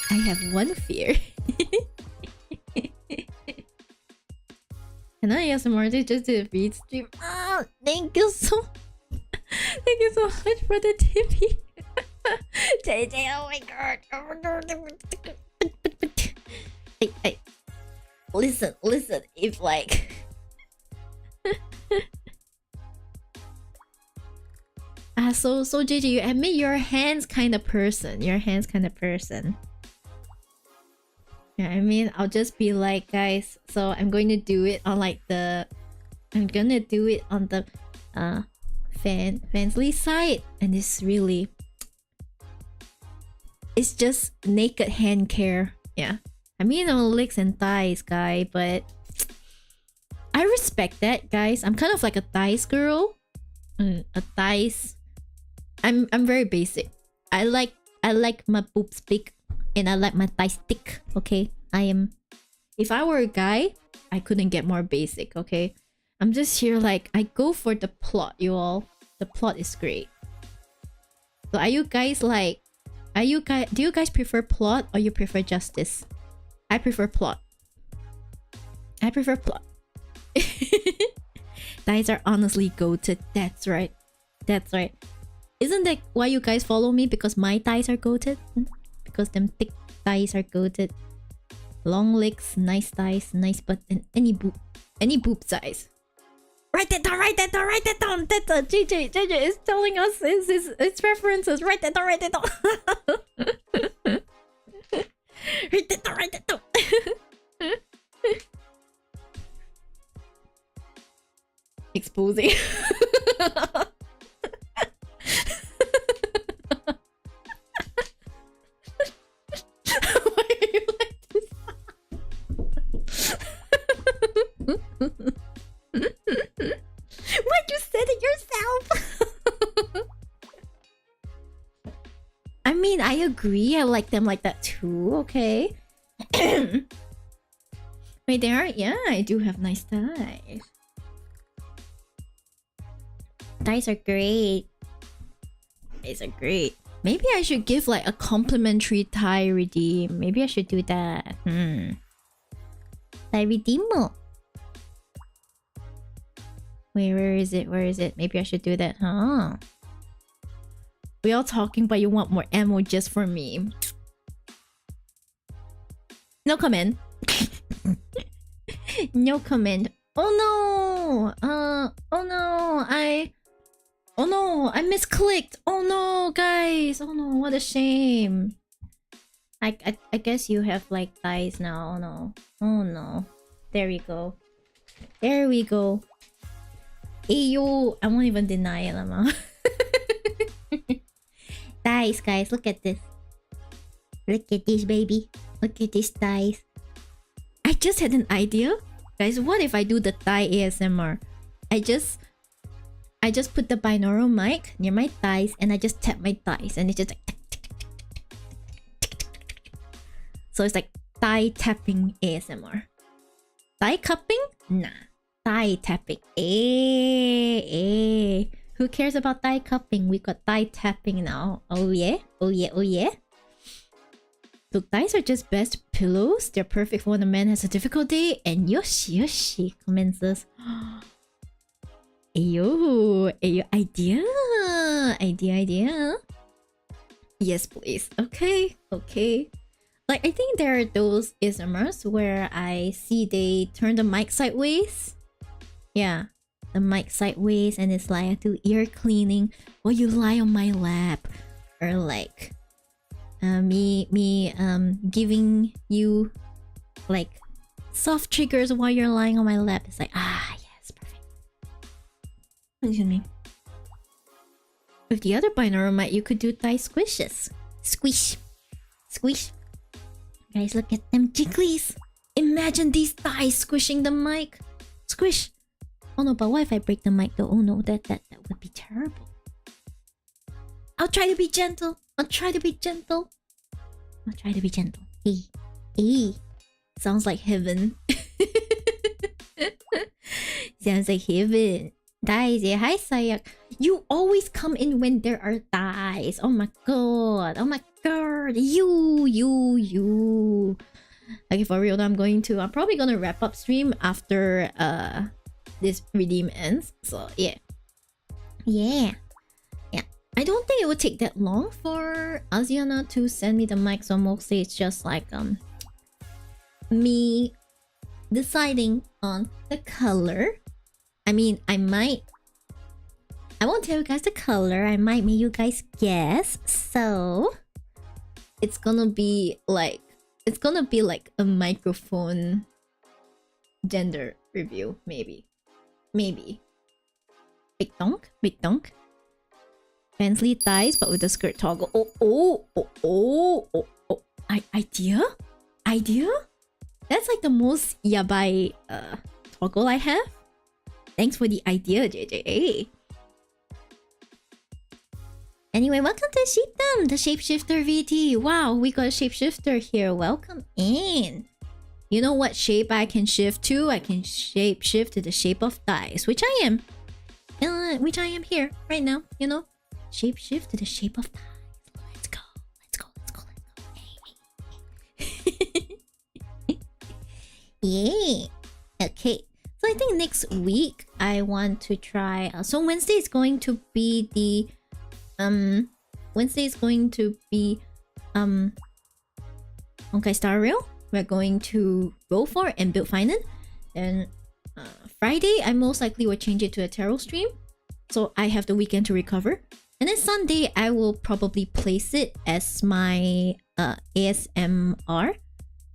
I have one fear. Can I ask Marty just to read stream? Oh, thank you so much for the tippy. JJ, oh my god. Hey, listen, if like so JJ, you admit you're a hands kind of person. You're a hands kind of person. Yeah, I mean, I'll just be like, guys, so I'm going to do it on like the Fansly side, and it's really, it's just naked hand care. Yeah, I mean, no licks and thighs, guy, but I respect that, guys. I'm kind of like a thighs girl. A thighs. I'm very basic. I like my boobs big, and I like my thighs thick. Okay, I am. If I were a guy, I couldn't get more basic. Okay, I'm just here like I go for the plot, you all. The plot is great. So are you guys like, do you guys prefer plot or you prefer justice? I prefer plot. I prefer plot. Thighs are honestly goated. That's right. That's right. Isn't that why you guys follow me? Because my thighs are goated? Because them thick thighs are goated. Long legs, nice thighs, nice butt, and any boob size. Write that down, write that down, write that down. That's JJ is telling us his references. Write that down, write that down. Write that down, write that down. Exposing. Why are you like this? What, you said it yourself? I mean, I agree. I like them like that too. Okay. Wait, there are? Yeah, I do have nice thighs. Thighs are great. Thighs are great. Maybe I should give like a complimentary thigh redeem. Maybe I should do that. Thigh redeem. Wait, where is it? Where is it? Maybe I should do that, huh? We all talking, but you want more ammo just for me. No comment. No comment. Oh no! Oh no! Oh no! I misclicked! Oh no, guys! Oh no, what a shame. I guess you have like thighs now. Oh no. Oh no. There we go. There we go. Ayo! I won't even deny it, Lama. Thighs, guys. Look at this. Look at this, baby. Look at these thighs. I just had an idea. Guys, what if I do the thigh ASMR? I just put the binaural mic near my thighs and I just tap my thighs and it's just like... So it's like thigh tapping ASMR. Thigh cupping? Nah. Thigh tapping. Who cares about thigh cupping? We got thigh tapping now. Oh yeah? Oh yeah, oh yeah? So thighs are just best pillows. They're perfect for when a man has a difficult day. And Yoshi commences. Ayo, idea. Yes, please. Okay. Like, I think there are those ASMRs where I see they turn the mic sideways. Yeah, the mic sideways, and it's like I do ear cleaning while you lie on my lap, or like me giving you like soft triggers while you're lying on my lap. It's like, ah, yes, perfect. Excuse me. With the other binaural mic, you could do thigh squishes. Squish. Squish. Guys, look at them jigglies. Imagine these thighs squishing the mic. Squish. Oh no, but what if I break the mic though? Oh no, that would be terrible. I'll try to be gentle. I'll try to be gentle. I'll try to be gentle. Hey. Hey. Sounds like heaven. Sounds like heaven. Guys, yeah, hi Sayak. You always come in when there are thighs. Oh my god. Oh my god. You. Okay, for real, I'm probably gonna wrap up stream after this redeem ends. So yeah. Yeah. I don't think it would take that long for Asiana to send me the mic, so mostly it's just like me deciding on the color. I mean, I won't tell you guys the color, I might make you guys guess. So it's gonna be like a microphone gender review, maybe. Big donk. Fancily thighs, but with the skirt toggle. Oh. Idea? That's like the most yabai toggle I have. Thanks for the idea, JJ. Anyway, welcome to Sheepdom, the shapeshifter VT. Wow, we got a shapeshifter here. Welcome in. You know what shape I can shift to? I can shapeshift to the shape of thighs, which I am. Which I am here right now, you know? Shapeshift to the shape of thighs. Let's go. Hey. Yeah. Okay. So I think next week I want to try. So Wednesday is going to be the Honkai Star Rail. We're going to roll for and build finance. And Friday I most likely will change it to a tarot stream, so I have the weekend to recover. And then Sunday, I will probably place it as my ASMR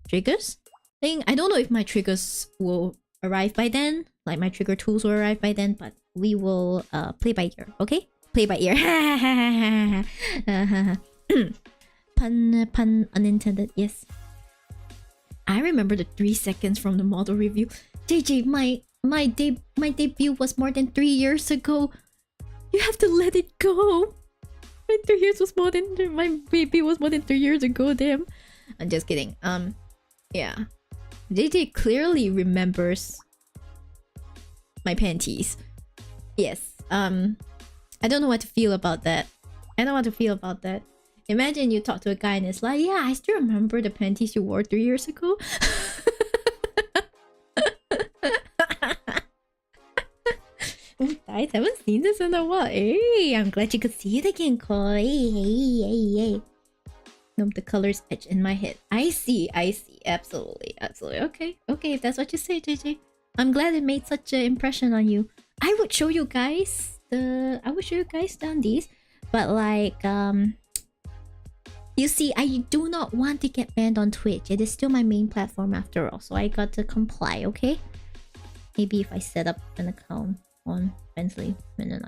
triggers thing. I don't know if my triggers will arrive by then, like my trigger tools will arrive by then, but we will play by ear, okay? Play by ear. Pun unintended, yes. I remember the 3 seconds from the model review. JJ, my debut was more than 3 years ago. You have to let it go. My baby was more than 3 years ago. Damn. I'm just kidding. Yeah. JJ clearly remembers my panties. Yes. I don't know what to feel about that. Imagine you talk to a guy and it's like, yeah, I still remember the panties you wore 3 years ago. Guys, haven't seen this in a while. Hey, I'm glad you could see it again, Koi. Hey. Nope, the colors etch in my head. I see. Absolutely. Okay, if that's what you say, JJ. I'm glad it made such an impression on you. I would show you guys down these, but like you see, I do not want to get banned on Twitch. It is still my main platform after all, so I got to comply, okay? Maybe if I set up an account on Bensley and then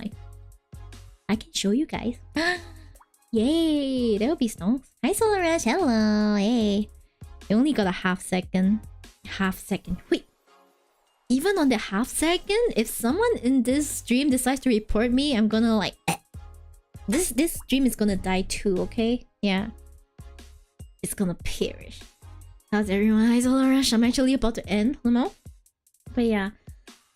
I can show you guys. Yay, there will be songs. Hi Solar Rush, hello. Hey, you only got a half second. Wait, even on the half second, if someone in this stream decides to report me, I'm gonna like this stream is gonna die too, okay? Yeah, it's gonna perish. How's everyone? Hi Solar Rush, I'm actually about to end, Limo. But yeah,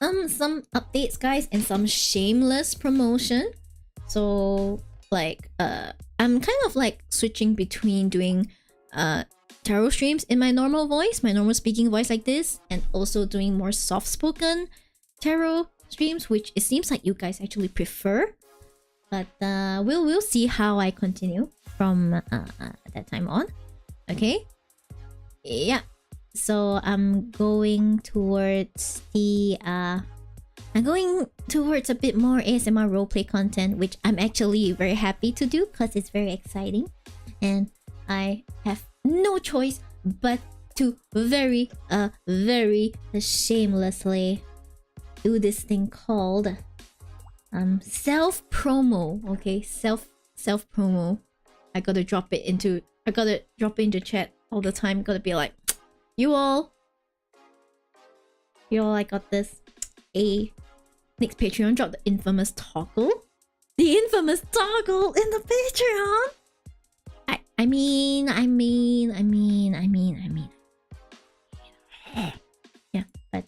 some updates, guys, and some shameless promotion. So like I'm kind of like switching between doing tarot streams in my normal voice, my normal speaking voice like this, and also doing more soft-spoken tarot streams, which it seems like you guys actually prefer. But we'll see how I continue from that time on. Okay, yeah. So I'm going towards a bit more ASMR roleplay content, which I'm actually very happy to do because it's very exciting, and I have no choice but to very shamelessly do this thing called self promo. Okay, self promo. I gotta drop it into chat all the time. Gotta be like, you all, I got this. Next Patreon drop the infamous toggle. The infamous toggle in the Patreon. I mean. Yeah, but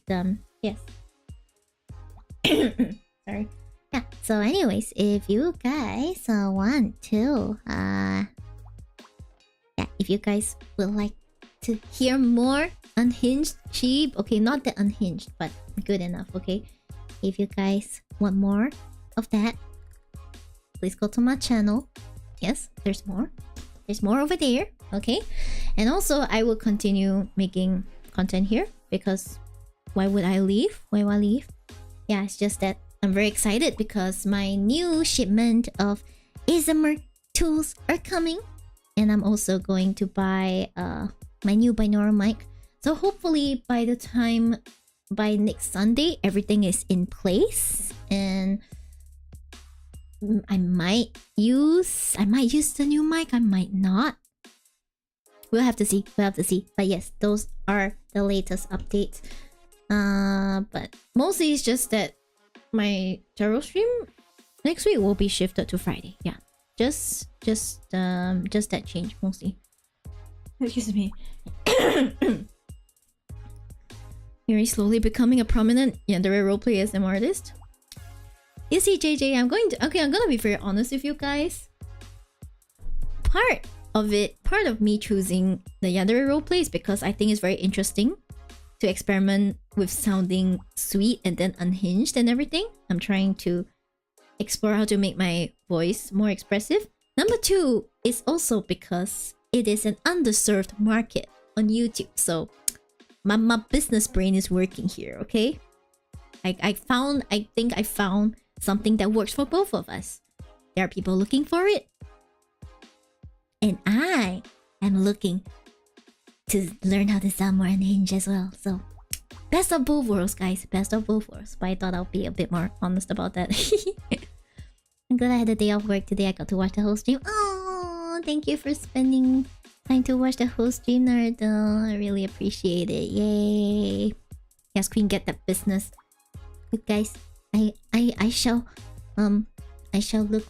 yes. Sorry. Yeah. So, anyways, if you guys want to, yeah, if you guys would like to hear more unhinged Shib, okay, not the unhinged, but good enough, okay. If you guys want more of that, please go to my channel. Yes, there's more. There's more over there, okay? And also, I will continue making content here because why would I leave? Why would I leave? Yeah, it's just that I'm very excited because my new shipment of ASMR tools are coming. And I'm also going to buy my new binaural mic. So hopefully by next Sunday, everything is in place. And I might use the new mic, I might not. We'll have to see. But yes, those are the latest updates. But mostly it's just that my tarot stream next week will be shifted to Friday. Yeah. Just that change mostly. Excuse me. Miyori slowly becoming a prominent yandere roleplay ASMR artist. You see, JJ, I'm gonna be very honest with you guys. Part of me choosing the yandere roleplay is because I think it's very interesting to experiment with sounding sweet and then unhinged and everything. I'm trying to explore how to make my voice more expressive. Number 2 is also because it is an underserved market on YouTube. So my business brain is working here, okay? I think I found something that works for both of us. There are people looking for it. And I am looking to learn how to sound more unhinged as well. So best of both worlds, guys. Best of both worlds. But I thought I'll be a bit more honest about that. I'm glad I had a day off work today. I got to watch the whole stream. Oh, thank you for spending time to watch the whole stream, Naruto. I really appreciate it. Yay. Yes, Queen, get that business. But guys, I shall look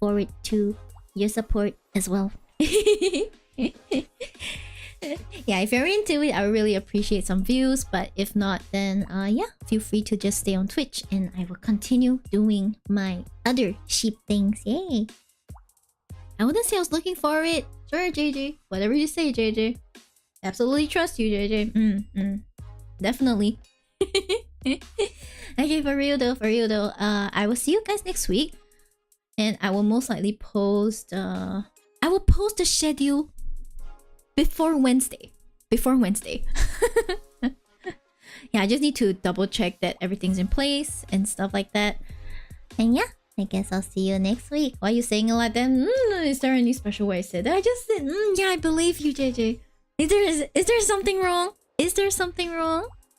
forward to your support as well. Yeah, if you're into it, I would really appreciate some views. But if not, then yeah, feel free to just stay on Twitch and I will continue doing my other sheep things. Yay! I wouldn't say I was looking for it. Sure, JJ. Whatever you say, JJ. Absolutely trust you, JJ. Definitely. Okay, for real though. I will see you guys next week. And I will most likely post I will post the schedule before Wednesday. Yeah, I just need to double check that everything's in place and stuff like that. And yeah, I guess I'll see you next week. Why are you saying it like that? Is there any special way I said that? I just said, yeah, I believe you, JJ. Is there something wrong?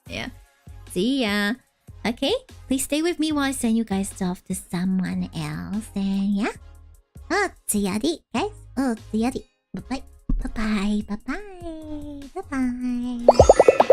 Yeah. See ya. Okay, please stay with me while I send you guys off to someone else. And yeah. Oh, tsuyadi, guys. Oh, tsuyadi. Bye-bye. Bye-bye. Bye-bye. Bye-bye.